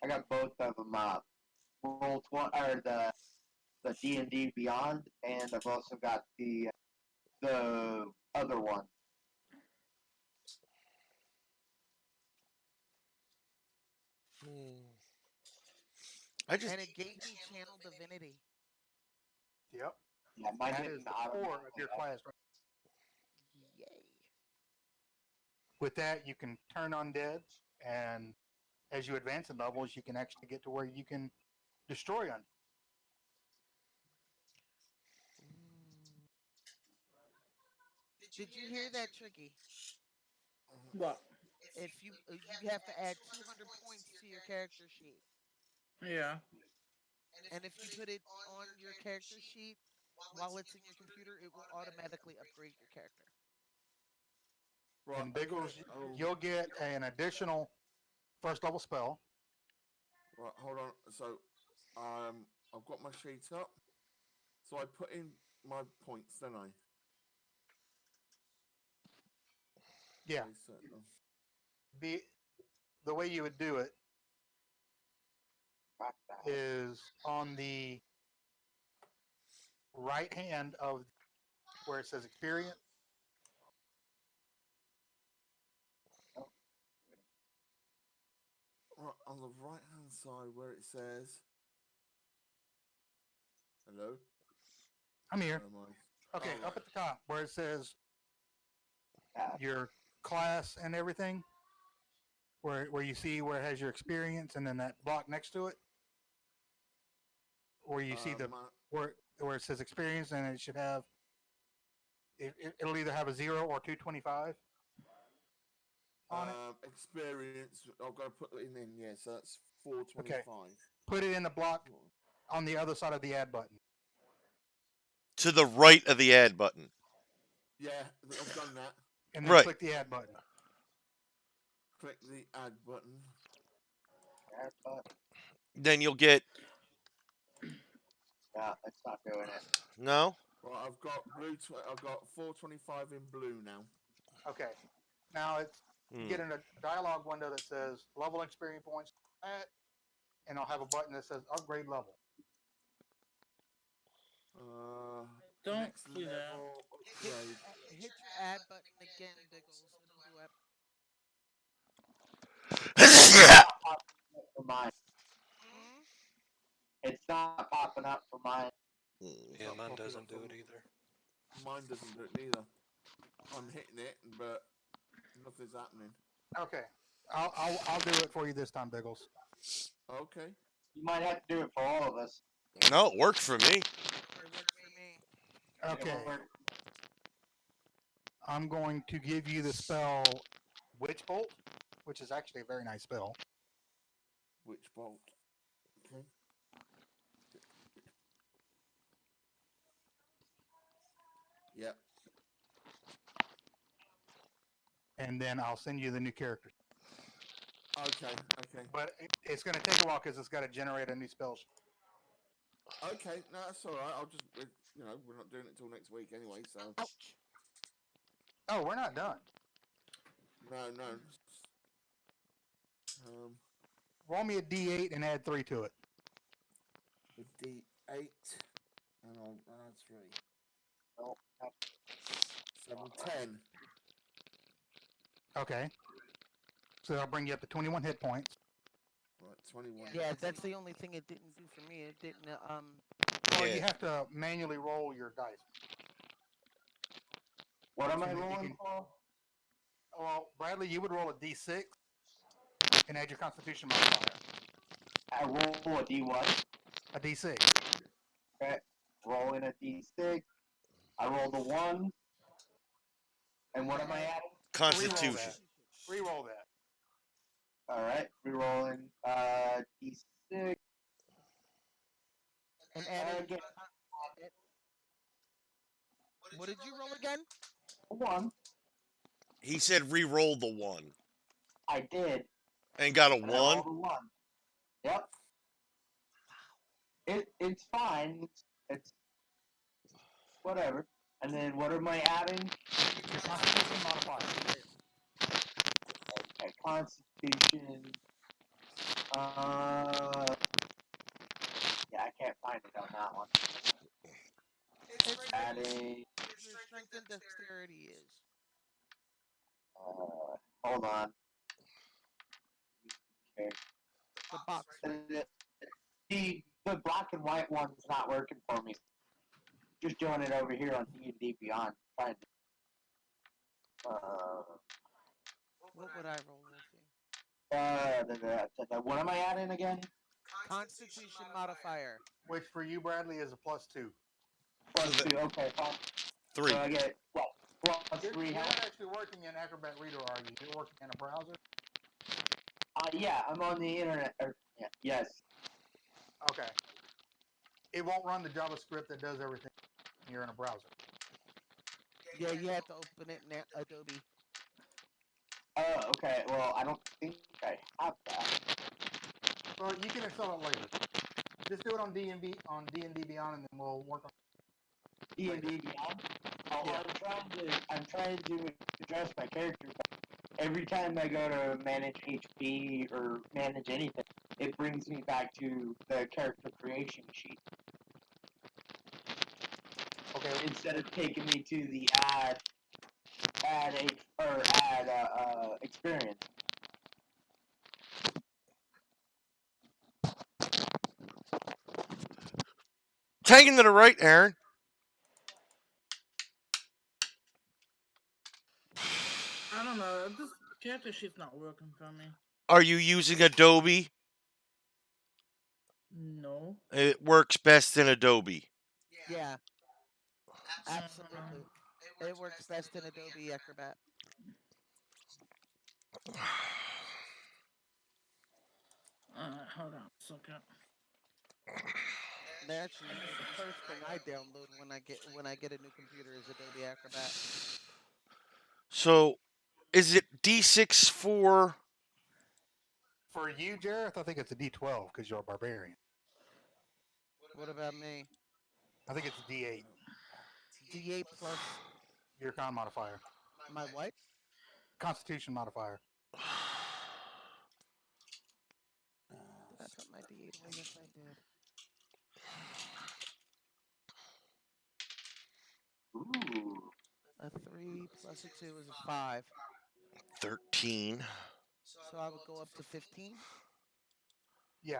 I got both of them up. Roll 20 or the D&D Beyond, and I've also got the other one. I just And it gave me channel divinity. Yep. Yeah, mine That didn't is the core of automatically your class. Yay. With that, you can turn undead, and as you advance in levels, you can actually get to where you can destroy undead. Did you hear that, Tricky? What? If you have to add 200 points to your character sheet, Yeah. and if you put it on your character sheet while it's in your computer, it will automatically upgrade your character. Right, And okay. Biggles, Oh, you'll get an additional first level spell. right, hold on. So, I've got my sheet up. So I put in my points, don't I? Yeah. Okay, so, The way you would do it is on the right hand of where it says experience. right on the right hand side where it says hello. I'm here. Where am I? Okay, Oh up right. at the top where it says Yeah. your class and everything, where you see where it has your experience, and then that block next to it, where you see the My, where it says experience, and it should have it'll either have a 0 or 225 on it. experience. I've got to put it in. Yeah, so that's Okay, 425. put it in the block on the other side of the add button, To the right of the add button. Yeah, I've done that. and then Right. click the add button. Click the add button. Then you'll get Yeah, it's not doing it. no. Right, I've got blue. I've got 425 in blue now. Okay, now it's you Hmm. get in a dialog window that says level experience points at, and I'll have a button that says upgrade level. Uh, Don't next do that. level Hit upgrade. hit your add button again, Diggles. It'll do it. Not popping up for mine. Hmm? It's not popping up for mine. It's Yeah, not mine popping up doesn't do it from either. mine. Doesn't do it neither. I'm hitting it, but nothing's happening. Okay, I'll do it for you this time, Biggles. Okay. You might have to do it for all of us. No, it works for me. It works for me. Okay, It'll work. I'm going to give you the spell Witch Bolt, which is actually a very nice spell. Witch bolt. Okay. Yep. And then I'll send you the new character. Okay. Okay. But it's going to take a while because it's got to generate a new spell. Okay. No, that's all right. I'll just we're not doing it till next week anyway. So Ouch. Oh, we're not done. no. Roll me a d8 and add 3 to it. The D8 and I'll add 3. No, 7, 10. Okay. So that'll bring you up to 21 hit points. Right, 21. Yeah, that's the only thing it didn't do for me. It didn't. Well, Yeah. you have to manually roll your dice. What am I And then you rolling can- for? Well, Bradley, you would roll a d6 and add your Constitution modifier. I roll a D1. A d6. Okay. Roll in a D6. I rolled a 1. And what am I at? Reroll Constitution. that. Reroll that. Alright. Rerolling D6. and added. Again, What did you roll again? 1. He said re-roll the one I did. and got a And I one. rolled a 1. Yep. It's fine. It's whatever. And then what am I adding? Your Constitution modifier. Okay, Constitution. Yeah, I can't find it on that one. It's Adding. your strength and dexterity is. Hold on. Okay. The box right. The black and white one's not working for me. Just doing it over here on D&D Beyond. Trying to. What would I roll, Wolfie? What am I adding again? Constitution modifier. Which for you, Bradley, is a +2. Plus 2. Okay, fine. 3. So I get what? Plus You're 3 not health. actually working in Acrobat Reader, are you? You're working in a browser? Yeah, I'm on the internet. Yeah, yes. Okay. It won't run the JavaScript that does everything when you're in a browser. Yeah, you have to open it in Adobe. Oh, okay. Well, I don't think I have that. Well, you can install it later. Just do it on D&D Beyond, and then we'll work on D&D Beyond. Oh, Yeah. I'm trying to address my character, but every time I go to manage HP or manage anything, it brings me back to the character creation sheet. Okay. Instead of taking me to the add experience. hanging to the right, Aaron. I don't know. This character sheet's not working for me. Are you using Adobe? No. It works best in Adobe. Yeah, Uh, absolutely. It works best in Adobe Acrobat. hold on a second. That actually will be the first thing I download when I get a new computer is Adobe Acrobat. So, is it D6 for? For you, Jareth, I think it's a D12 because you're a barbarian. What about me? I think it's a D8, D8 plus your con modifier, my what? Constitution modifier. Did I put my D8 away? Yes, I did. Ooh. A 3 plus a 2 is a 5. 13. So I would go up to 15. Yeah,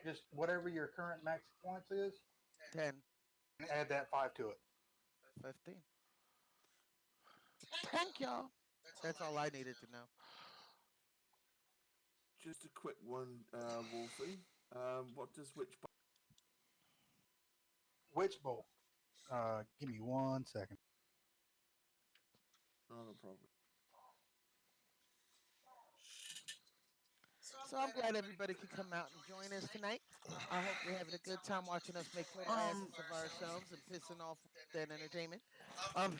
just whatever your current max points is, 10. and add that 5 to it. 15. Thank y'all. That's all I needed to know. Just a quick one, Wolfie. What does which? Witch bolt. Give me 1 second. Oh, no problem. So I'm glad everybody could come out and join us tonight. I hope you're having a good time watching us make total Um, asses of ourselves and pissing off that entertainment. Um,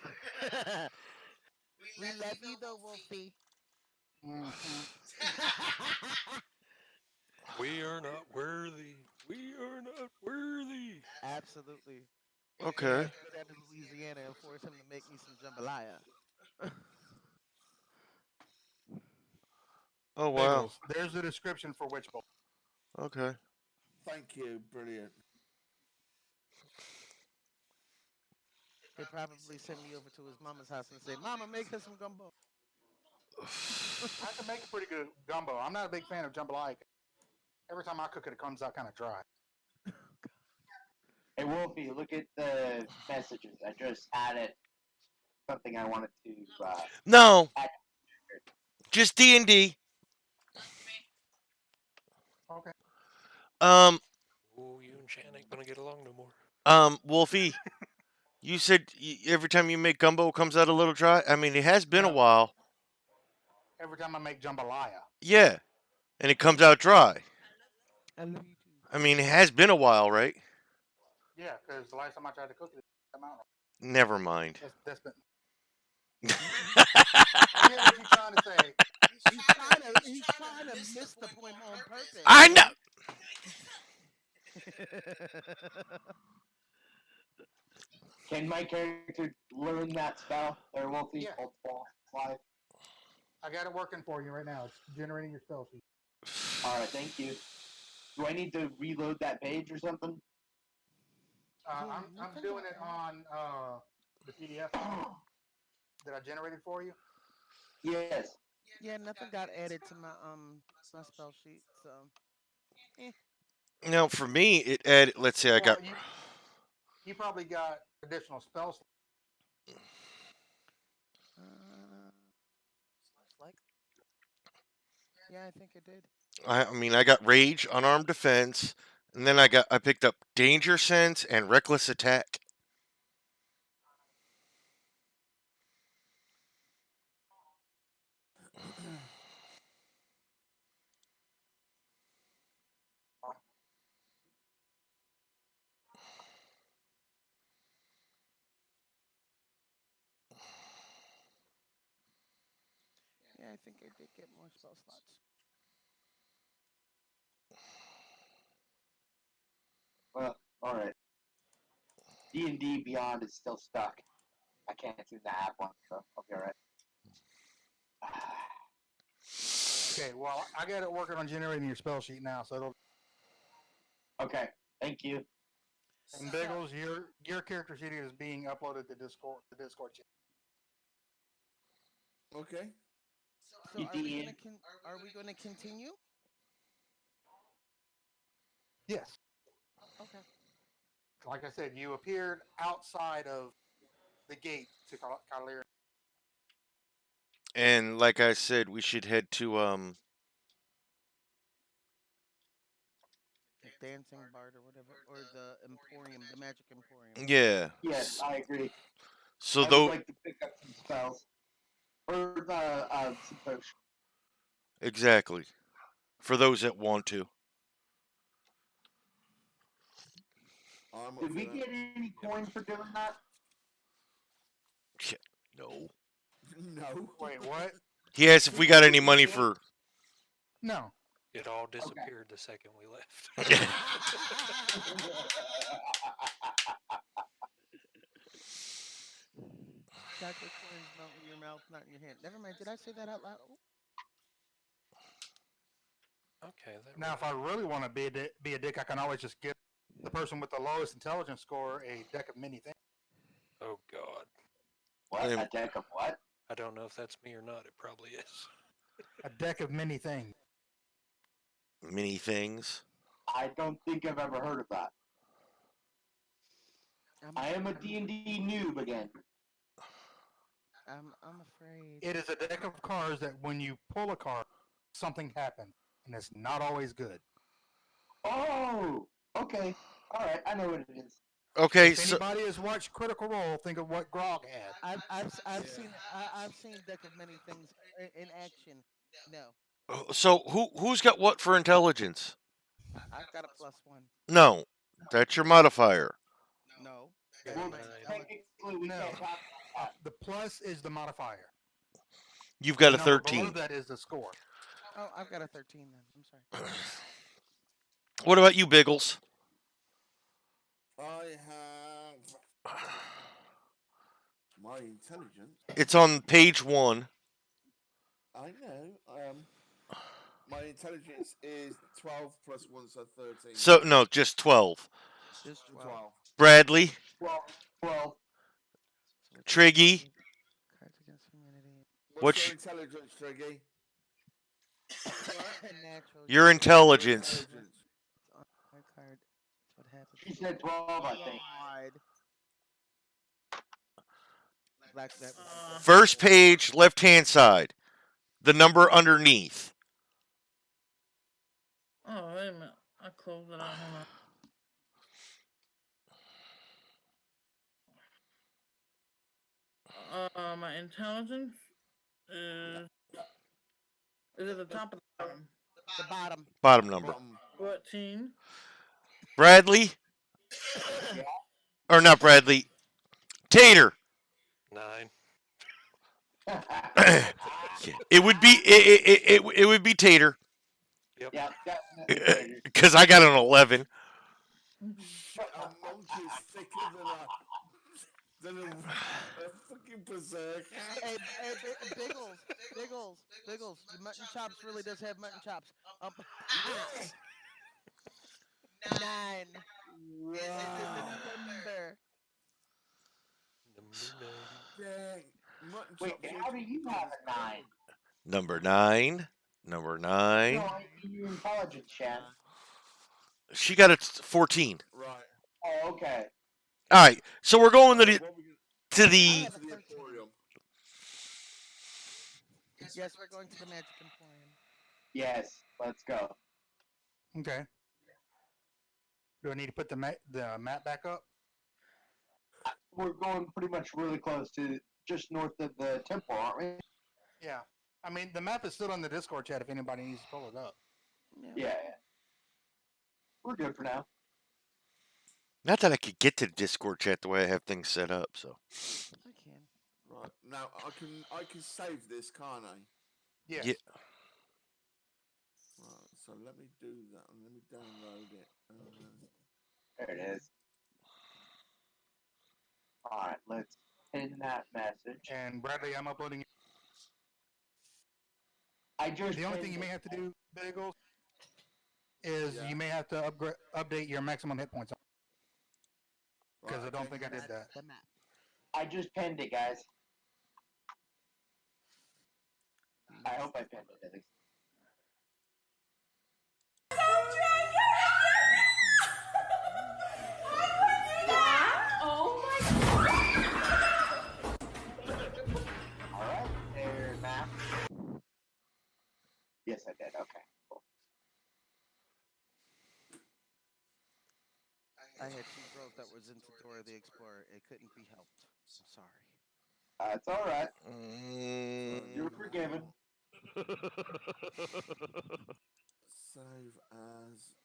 we love you though, Wolfie. Mm-hmm. We are not worthy. We are not worthy. Absolutely. Gonna Okay. have to go down to Louisiana and force him to make me some jambalaya. Oh wow. Biggles. There's the description for witch bolt. Okay. Thank you, brilliant. They probably send me over to his mama's house and say, "Mama, make her some gumbo." I can make a pretty good gumbo. I'm not a big fan of jambalaya. Every time I cook it, it comes out kind of dry. Hey, Wolfie, look at the messages. I just added something I wanted to No, add. just D&D. Okay. Um, Oh, you and Shan ain't gonna get along no more. Wolfie, you said every time you make gumbo it comes out a little dry. I mean, it has been a No, while. every time I make jambalaya. Yeah, and it comes out dry. I love you too. I mean, it has been a while, right? Yeah, because the last time I tried to cook it, it didn't come out. Never mind. That's been. I get what you're trying to say. He's trying to miss the point on purpose. I know. Can my character learn that spell there, Wolfie? Yeah, Multiple life. I got it working for you right now. It's generating your spell sheet. All right, thank you. Do I need to reload that page or something? Yeah, I'm nothing doing got it on the PDF that I generated for you. Yes. Yeah, nothing got added to my spell sheet. So, eh. Now, for me, it added. Let's say I Well, got. you probably got additional spells. Sounds like. Yeah, I think it did. I mean, I got rage, unarmed defense, and then I picked up danger sense and reckless attack. Yeah, I think I did get more spell slots. Well, all right. D&D Beyond is still stuck. I can't seem to have one, so I'll be all right. Okay, well, I got it working on generating your spell sheet now, so it'll. Okay, thank you. And Biggles, your character sheet is being uploaded to Discord. The Discord chat. Okay. So You did. are we gonna continue? Yes. Okay. like I said, you appeared outside of the gate to Calir. And like I said, we should head to The dancing bard or whatever, or the emporium, the magic emporium. yeah. Yes, I agree. So I would though like to pick up some spells or some potions. exactly for those that want to. I'm up Did for we that. get any coin for doing that? No. No. Wait, what? He asked if we got any money Did for. No. It all Okay. disappeared the second we left. Chocolate coins melt in your mouth, not in your hand. Never mind. Did I say that out loud? Oh, Okay, that Now, if I really want to be a dick, I can always just give the person with the lowest intelligence score a deck of many things. Oh God, What? A deck of what? I don't know if that's me or not. It probably is. A deck of many things. Many things. I don't think I've ever heard of that. I am a I'm D&D noob again. I'm afraid. It is a deck of cards that when you pull a card, something happens, and it's not always good. Oh, okay. All right, I know what it is. Okay, If so anybody has watched Critical Role, think of what Grog had. I've Yeah. seen I've seen deck of many things in action. No, who's got what for intelligence? I've got a +1. No, that's your modifier. No, I that's got Well, my 9. intelligence. technically, we No. can't talk about The plus is the modifier. You've The got a number below 13. that is the score. Oh, I've got a 13 then. I'm sorry. What about you, Biggles? I have my intelligence. It's on page 1. I know. My intelligence is 12 plus 1, so 13. So no, just 12. Just 12. 12. Bradley, 12. 12. So it's Triggy, cards against humanity. What's your what's intelligence, Triggy? Natural. You your get Your intelligence? intelligence. it's on my card. That's what happens. She said 12, I think. God. Black that. First page, left hand side. The number underneath. Oh, wait a minute. I closed it out. Hold on. My intelligence is is at the top of the bottom. The bottom. Bottom number. 14. Bradley, Yeah. or not Bradley. Tater. 9. It would be it would be Tater Yep. Yeah, definitely. because I got an 11. Shit, a monkey's thicker than a fucking berserker. Hey, Biggles, Biggles. Your mutton chops really does have mutton chops. 9 is the Wow. number. Number 9. Dang. Mutton Wait, chops. how do you have a 9? Number 9. Number 9. No, I mean your intelligence, Shan. She got a 14. Right. Oh, okay. All right, so we're going to What we to I the have a to the 13. emporium. Yes, we're going to the magic emporium. Yes, let's go. Okay. Do I need to put the map back up? We're going pretty much really close to just north of the temple, aren't we? Yeah. I mean, the map is still in the Discord chat if anybody needs to pull it up. Yeah. We're good for now. not that I could get to the Discord chat the way I have things set up. So I can. Right. Now I can save this, can't I? Yes. Yeah. Right. So let me do that and let me download it. There it is. All right, let's pin that message. And Bradley, I'm uploading. I just The only thing you may have to do, Bagels, is you may have to update your maximum hit points. Because I don't think I did that. The map. I just pinned it, guys. I hope I pinned it at least. two girls that was into Dora the Explorer. It couldn't be helped. I'm sorry. It's all right. You're Mm. forgiven. Save as.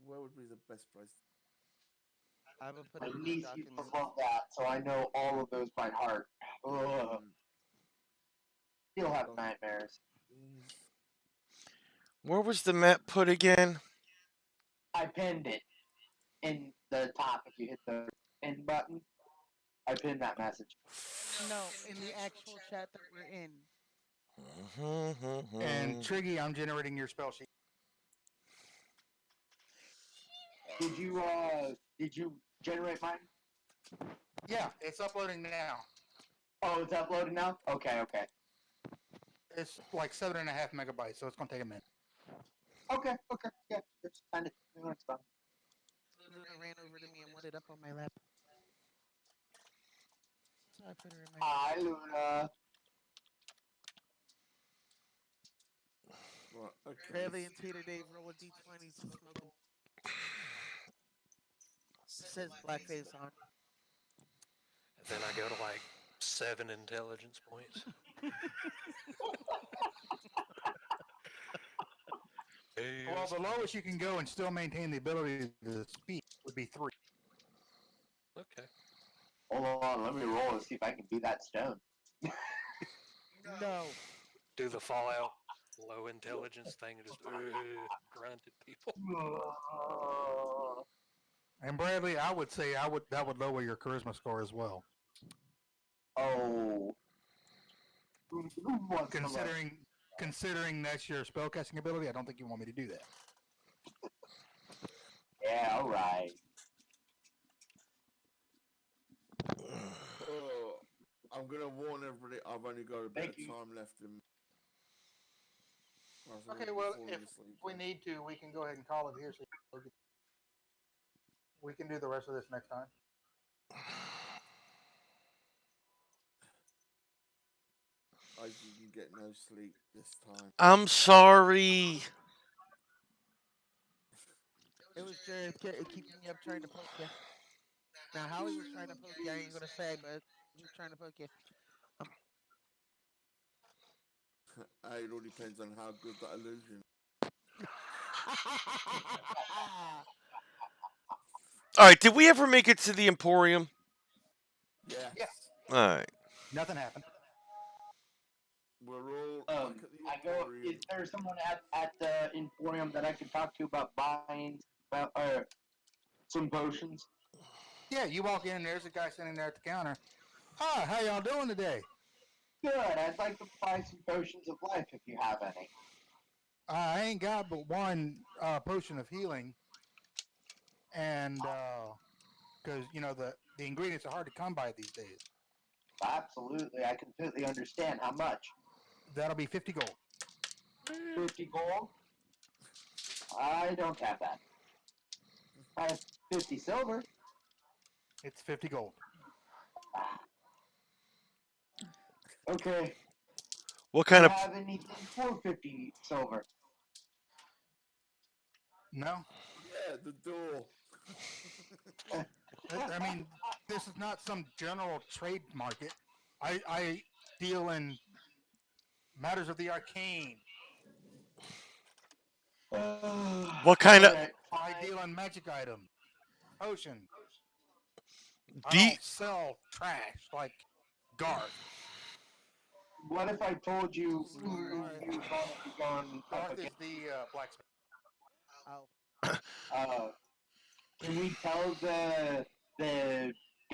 Where would be the best place? I will put My it in my niece used to documents. love that, so I know all of those by heart. Ugh. Mm, You'll have doc- nightmares. is- Where was the map put again? I pinned it in the top. If you hit the pin button, I pinned that message. No, in the actual chat that we're in. And Triggy, I'm generating your spell sheet. Did you generate mine? Yeah, it's uploading now. Oh, it's uploaded now. Okay, okay, It's like 7.5 megabytes, so it's gonna take a minute. okay, okay. Yeah, it's kind of it's fine. Luna ran over to me and wanted up on my lap. So I put her in my lap. Hi, Luna. Right, okay. Bradley and Tater Dave roll a d20 to smoke a. It says blackface on. And then I go to like 7 intelligence points. Well, the lowest you can go and still maintain the ability to speak would be 3. Okay. Hold on, let me roll and see if I can beat that stone. No. Do the Fallout low intelligence thing and just grunt at people. And Bradley, I would say that would lower your charisma score as well. Oh, who wants to look? Considering that's your spellcasting ability, I don't think you want me to do that. Yeah, all right. Oh, I'm gonna warn everybody. I've only got a bit Thank of you. time left in. I was Okay, already well, falling if asleep. we need to, we can go ahead and call it here. So we can do the rest of this next time. I didn't get no sleep this time. I'm sorry. It was Jared keeping me up trying to poke you. Now, how he was trying to poke you, I ain't going to say, but he was trying to poke you. It all depends on how good that illusion. All right, did we ever make it to the Emporium? Yes. Yeah. All right. Nothing happened. We're all back at the I go. Emporium. Is there someone at the Emporium that I could talk to about buying some potions? Yeah, you walk in, and there's a guy sitting there at the counter. Hi, how y'all doing today? Good. I'd like to buy some potions of life if you have any. I ain't got but one potion of healing, and because the ingredients are hard to come by these days. Absolutely, I completely understand. How much? That'll be 50 gold. 50 gold? I don't have that. I have 50 silver. It's 50 gold. Okay. What Do kind you of have anything for 50 silver? No, Yeah, the door. I mean this is not some general trade market. I deal in matters of the arcane. what kind of Alright, I fine. deal in magic items, potions. I do you, don't sell trash like Garth. What if I told you Who's who Garth? you were going to be going up Garth is against? the blacksmith. Oh. Uh, can we tell the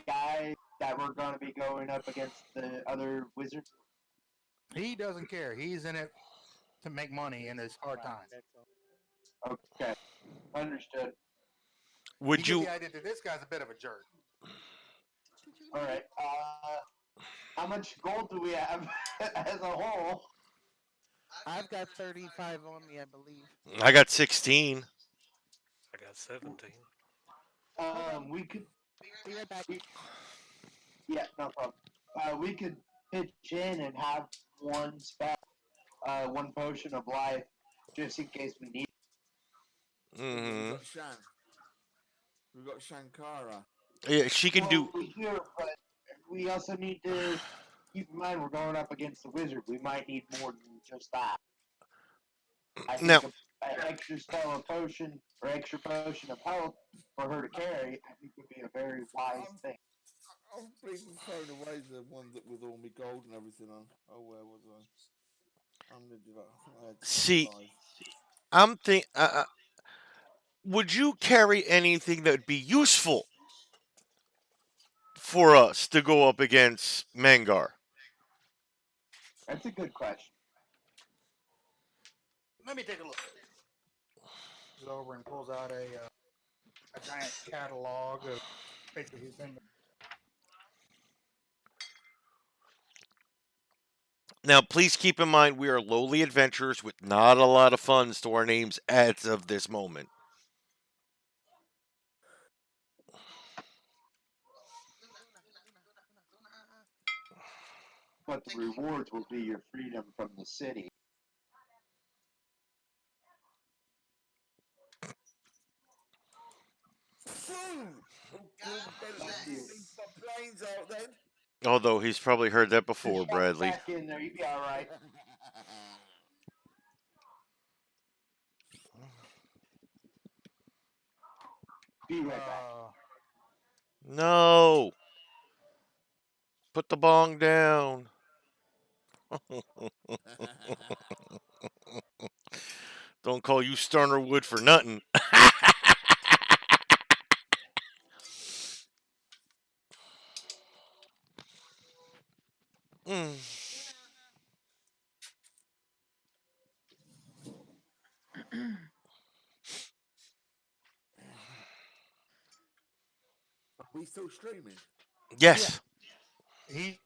guy that we're going to be going up against the other wizard? He doesn't care. He's in it to make money in his hard times. Okay, understood. You would get you the idea that this guy's a bit of a jerk. Did you All read right. it? How much gold do we have as a whole? I've got 35 on me, I believe. I got 16. I got 17. Hold on. We could. Be right back. Yeah, no problem. We could pitch in and have one spell, one potion of life, just in case we need. Yeah, but we Mhm. got Shan. We've got Shankara. Yeah, she can do. Well, we do, but we also need to keep in mind we're going up against the wizard. We might need more than just that. I Now, think an extra spell of potion or extra potion of health for her to carry, I think would be a very wise I'm, thing. I've been thrown away the one that with all my gold and everything on. Oh, where was I? How many did I think I had see, 25. I'm think. Would you carry anything that would be useful for us to go up against Mangar? That's a good question. Let me take a look. Goes over and pulls out a giant catalog of basically his inventory. Now, please keep in mind we are lowly adventurers with not a lot of funds to our names as of this moment. Luna. But the rewards will be your freedom from the city. We'll Bless you. leave my planes out then. Although he's probably heard that before, Just shove it Bradley. back in there. You'll be all right. Be right back. No! Put the bong down. Don't call you Sterner Wood for nothing. Mm. Are we still streaming? Yeah, Yes, he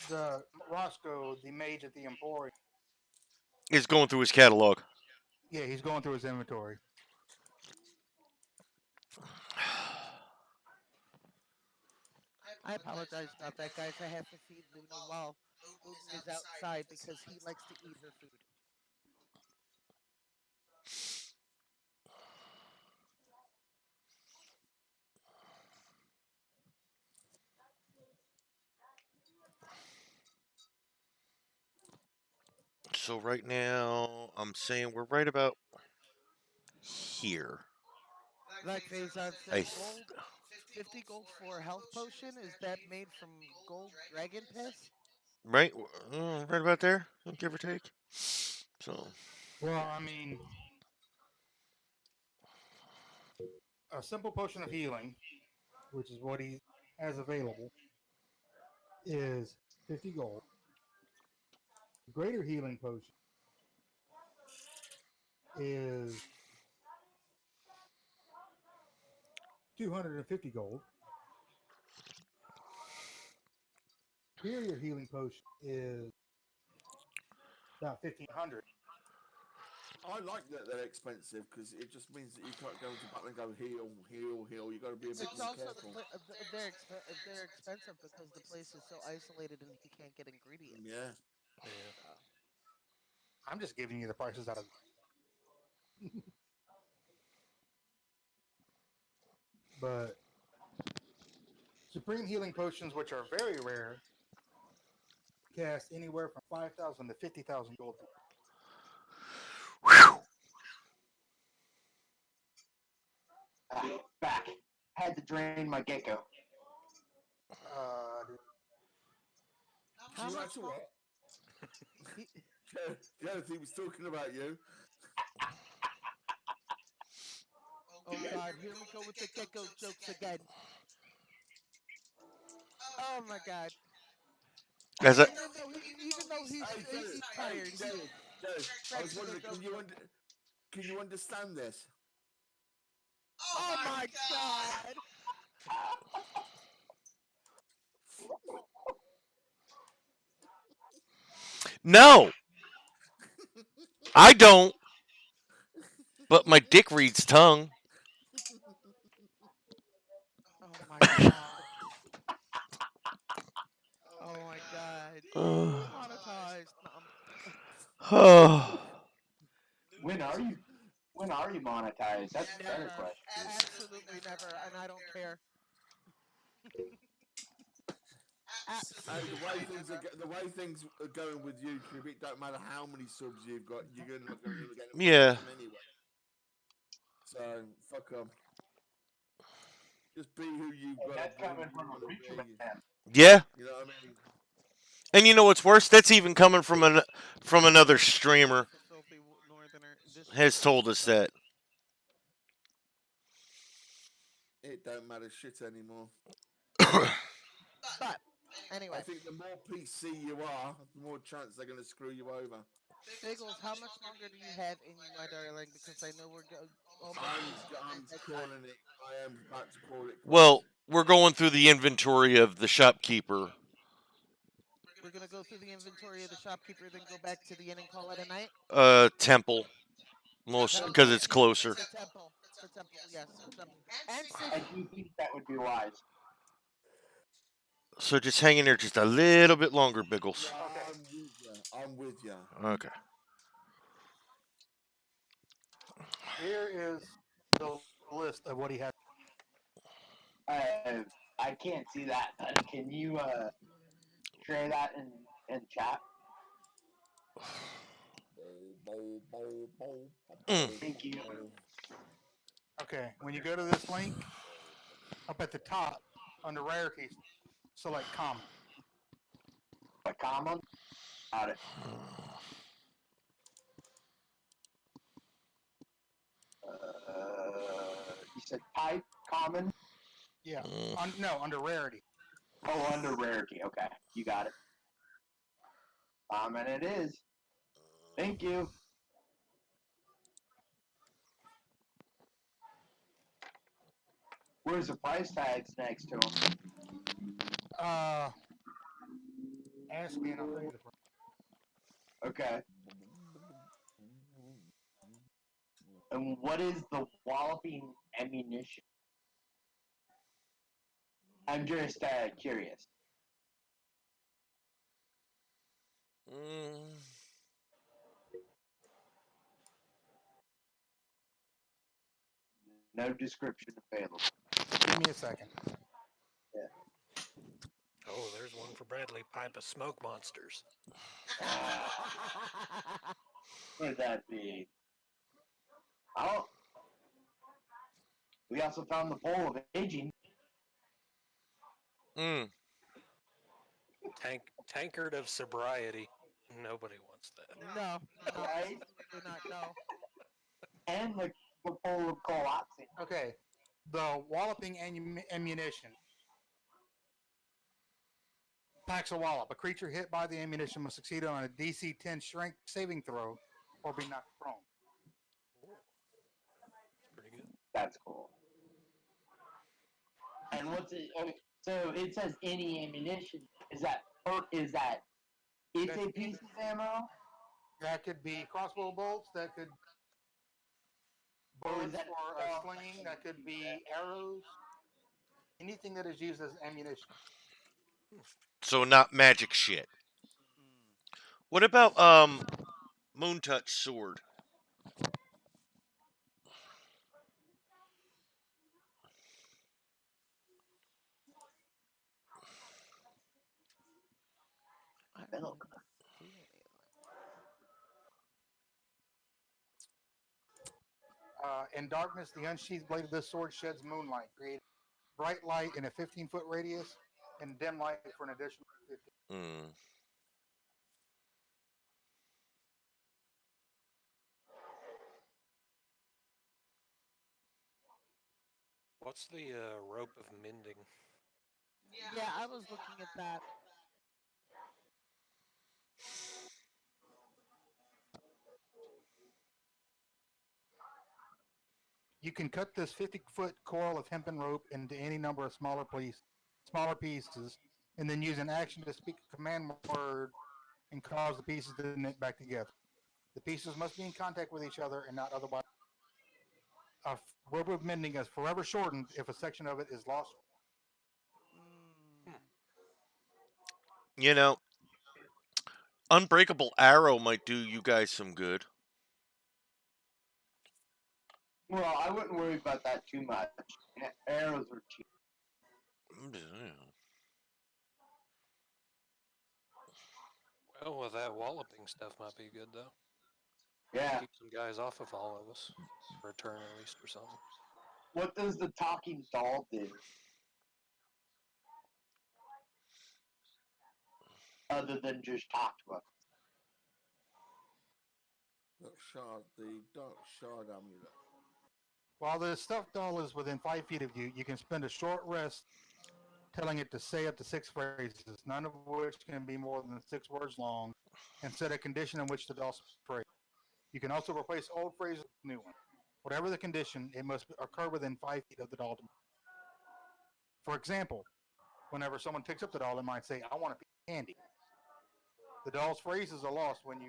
the Roscoe, the mage at the Emporium. he's going through his catalog. Yeah, he's going through his inventory. I apologize about that, guys. I have to feed Luna while Odin is outside because he likes to eat her food. So right now, I'm saying we're right about here. Black Phazon I said th- gold, 50 gold for a health potion. Is that made from gold dragon piss? right, right about there, give or take. So Well, I mean, a simple potion of healing, which is what he has available, is 50 gold. The greater healing potion is 250 gold. Superior healing potion is about 1500. I like that they're expensive because it just means that you can't go into battle and go heal, heal, heal. You got to be a bit It's more also careful. they're expensive because the place is so isolated and he can't get ingredients. Yeah. Yeah. So I'm just giving you the prices out of. But supreme healing potions, which are very rare, cast anywhere from 5,000 to 50,000 gold. Back. Had to drain my gecko. Uh, how You much had to gold? what? He, He was talking about you. oh God, here we go with the gecko jokes again. Oh my God. as I Even though Hey, Jared, he's hey, tired, he Jared. I was cracks a wondering, good joke. can you understand this? Oh my God. no, I don't. But my dick reads tongue. Oh my God. Oh my God. Uh, Demonetized. No, oh, When are you? When are you monetized? That's the better never. question. Absolutely never, and I don't care. Hey, Absolutely never. the way things are going with YouTube, it don't matter how many subs you've got, you're not going to get Yeah. them anyway. So fuck them. Just be who you And got to that's who coming you from a want to preacher be. man. Yeah. You know what I mean? And you know what's worse? That's even coming from another streamer Just a filthy northerner. Just has told us but that. It don't matter shit anymore. but I anyway, think the more PC you are, the more chance they're going to screw you over. Biggles, how much longer do you have in you, my darling? Because I know we're almost reaching our I'm bedtime. calling it. I am about to call it Well, quits. we're going through the inventory of the shopkeeper We're gonna go through the inventory of the shopkeeper, then go back to the inn and call it a night. temple, most because Temple, it's closer. the temple, the temple. Yes, the temple. And I city. do think that would be wise. So just hang in there just a little bit longer, Biggles. Yeah, Okay, I'm with you. I'm with you. Okay. here is the list of what he has. I can't see that, but can you share that in chat? Mm. Thank you. Okay, when you go to this link, up at the top under rarities, select common. A common? Got it. You said type common? Yeah, Mm. no, under rarity. Oh, under rarity. Okay, you got it. Common it is. Thank you. Where's the price tags next to them? Uh, Ask me and I'll tell you the price. Okay. And what is the walloping ammunition? I'm just curious. Mm. No description available. Give me a second. Yeah. Oh, there's one for Bradley. Pipe of smoke monsters. What would that be? Oh, we also found the pole of aging. Mm. Tankard of sobriety. Nobody wants that. No, no, Right? absolutely not. No. And the pole of collapsing. Okay, the walloping ammunition packs a wallop. A creature hit by the ammunition must succeed on a DC 10 strength saving throw or be knocked prone. Ooh, that's pretty good. That's cool. And what's it? Okay, so it says any ammunition. Is that is that it's That's a piece either of ammo, that could be crossbow bolts, that could or is bullets that for a sling, that could be arrows, anything that is used as ammunition. So not magic shit. Mm. What about Moon Touch sword? I milk? don't see any of In darkness, the unsheathed blade of this sword sheds moonlight, creating bright light in a 15-foot radius and dim light for an additional 15. Mm. What's the rope of mending? Yeah, I was looking at that. You can cut this 50-foot coil of hempen rope into any number of smaller pieces, and then use an action to speak a command word and cause the pieces to knit back together. The pieces must be in contact with each other and not otherwise. A rope of mending is forever shortened if a section of it is lost. Mm. Hmm. You know, Unbreakable Arrow might do you guys some good. Well, I wouldn't worry about that too much. Arrows are cheap. Well, with that walloping stuff might be good though. Yeah. Keep some guys off of all of us for a turn at least or something. What does the talking doll do? Other than just talk to us? The dark shard amulet. While the stuffed doll is within 5 feet of you, you can spend a short rest telling it to say up to 6 phrases, none of which can be more than 6 words long, and set a condition in which the doll speaks the phrase. You can also replace old phrases with new ones. Whatever the condition, it must occur within 5 feet of the doll. For example, whenever someone picks up the doll, it might say, "I want a piece of candy." The doll's phrases are lost when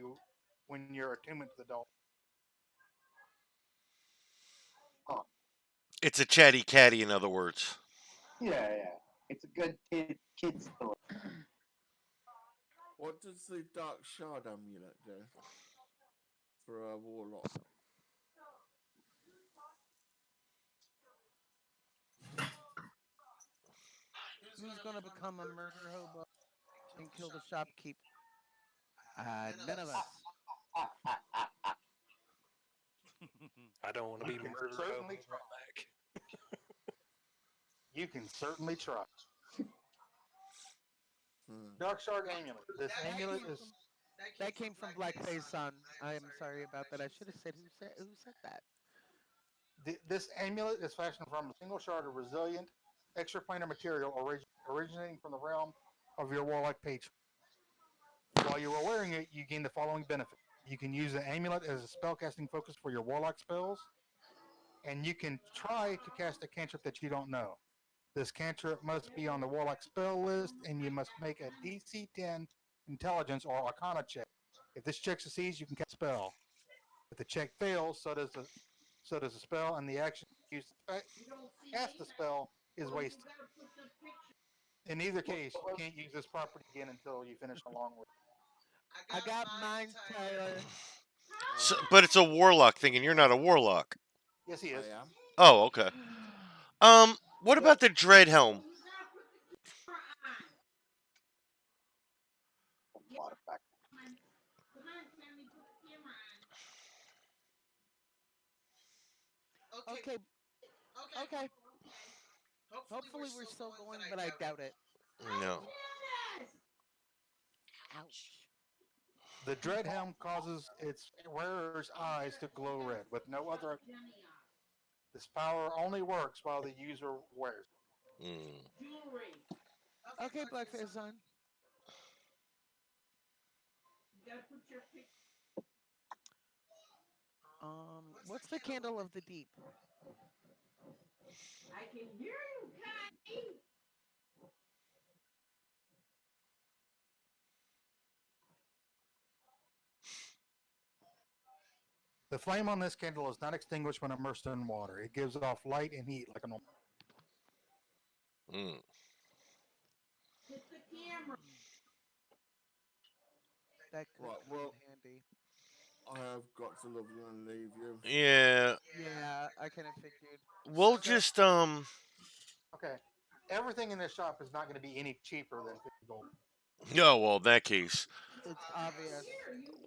you're attunement to the doll. Huh. It's a chatty catty, in other words. Yeah, yeah. It's a good kid story. What does the dark shard amulet do for a warlock? Who's gonna become a murder hobo and kill the shopkeep? None of us. I don't want to You be can murder certainly hobo try. back. You can certainly try. Hmm. Dark Shard Amulet. This That amulet came is from that came from Blackface Son. I am sorry about that. I should have said who said that. this amulet is fashioned from a single shard of resilient, extraplanar material originating from the realm of your warlike patron. While you are wearing it, you gain the following benefit. You can use the amulet as a spellcasting focus for your warlock spells, and you can try to cast a cantrip that you don't know. This cantrip must be on the warlock spell list, and you must make a DC 10 intelligence or arcana check. If this check succeeds, you can cast a spell. If the check fails, so does the spell, and the action used to cast the spell is wasted. In either case, you can't use this property again until you finish a long rest. I got mine, Tyler. So, Uh, but it's a warlock thing, and you're not a warlock. Yes, he I is. am. Oh, okay. What The, about the dread helm? Water back. Okay, okay. Hopefully we're still going, but I doubt it. No. Ouch. the dread helm causes its wearer's eyes to glow red with no other. This power only works while the user wears Mm. Okay, Blackface Son. What's the candle of the deep? The flame on this candle is not extinguished when immersed in water. It gives off light and heat like a normal. Mm. Hmm, that could Right. come in Well, handy. I have got to love you and leave you. Yeah. Yeah, I kind of figured. We'll So, just Okay. Everything in this shop is not going to be any cheaper than 50 gold. No, well, in that case, it's obvious.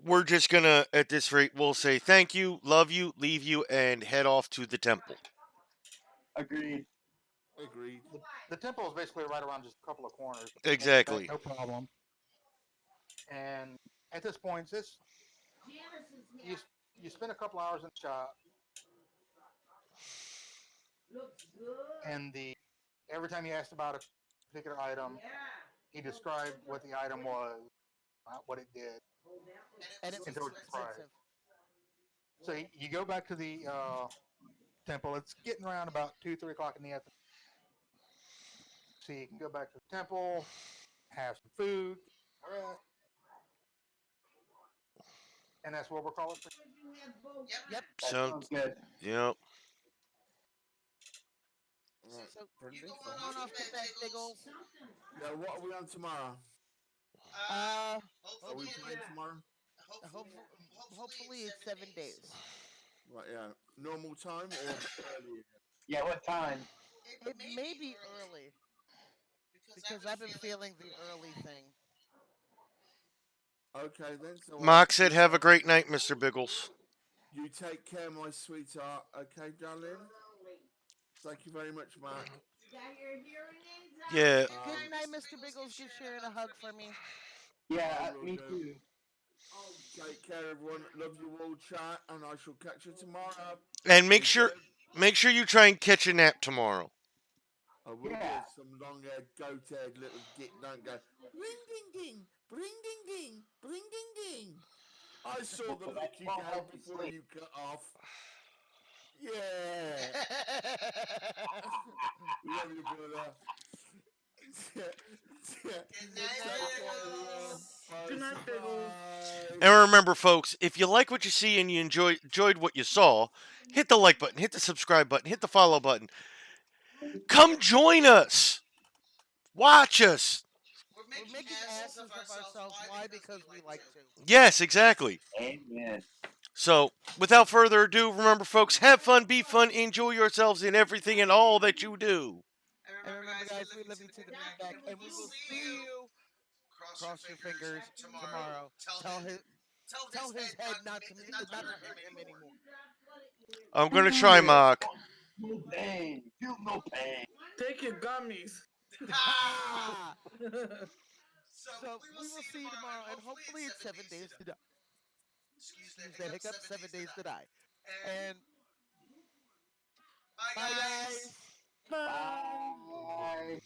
we're just gonna, at this rate, we'll say thank you, love you, leave you, and head off to the temple. Agreed. Agreed. The temple is basically right around just a couple of corners. Exactly. No problem. And at this point, you you spend a couple hours in the shop, and the every time you asked about a particular item, he described what the item was, what it did, And it was until too it's surprised. expensive. So you go back to the temple. It's getting around about 2, 3 o'clock in the afternoon. So you can go back to the temple, have some food, rest, and that's what we'll call it. Yep. That sounds Sounds, good. yep. Right. So you Brendan, go thank on off to bed, Biggles. you. Yeah. What are we on tomorrow? Uh, Are we hopefully, playing tomorrow? hopefully, hopefully it's 7 days. Right, yeah. Normal time or earlier? Yeah, what time? It may be early because I've been feeling the early thing. Okay then. So I'll Mock let said, you. "Have a great night, Mr. Biggles." You take care, my sweetheart. Okay, darling. Thank you very much, Mark. Yeah, Good Um, night, Mr. Biggles. Give Sharon a hug for me. I Yeah, will me do. too. Take care, everyone. Love you all, chat, and I shall catch you tomorrow. and Be good. make sure you try and catch a nap tomorrow. I will Yeah. do. Some long-haired, goat-haired little git don't go. Ring ding ding, bring ding ding, bring ding ding. I saw Well, the that look you won't gave help you before sleep. you cut off. Yeah. Love you, brother. Good Take night, care, everyone. Biggles. Good Bye. night, Biggles. Bye. And remember, folks, if you like what you see and you enjoyed what you saw, hit the like button, hit the subscribe button, hit the follow button. Come join us. Watch us. We're making asses of ourselves. Why? Because we like to. Yes, exactly. Amen. So, without further ado, remember, folks, have fun, be fun, enjoy yourselves in everything and all that you do. And remember, guys, we love you to the moon and back, and we will see you. Cross your fingers tomorrow. Tell his head not to hurt him anymore. I'm going to Do try, it. Mock. No pain. Feel no pain. Take your gummies. So we will see you tomorrow, and hopefully it's 7 days to die. Excuse that hiccup. 7 days to die. And bye, guys. Bye. Bye.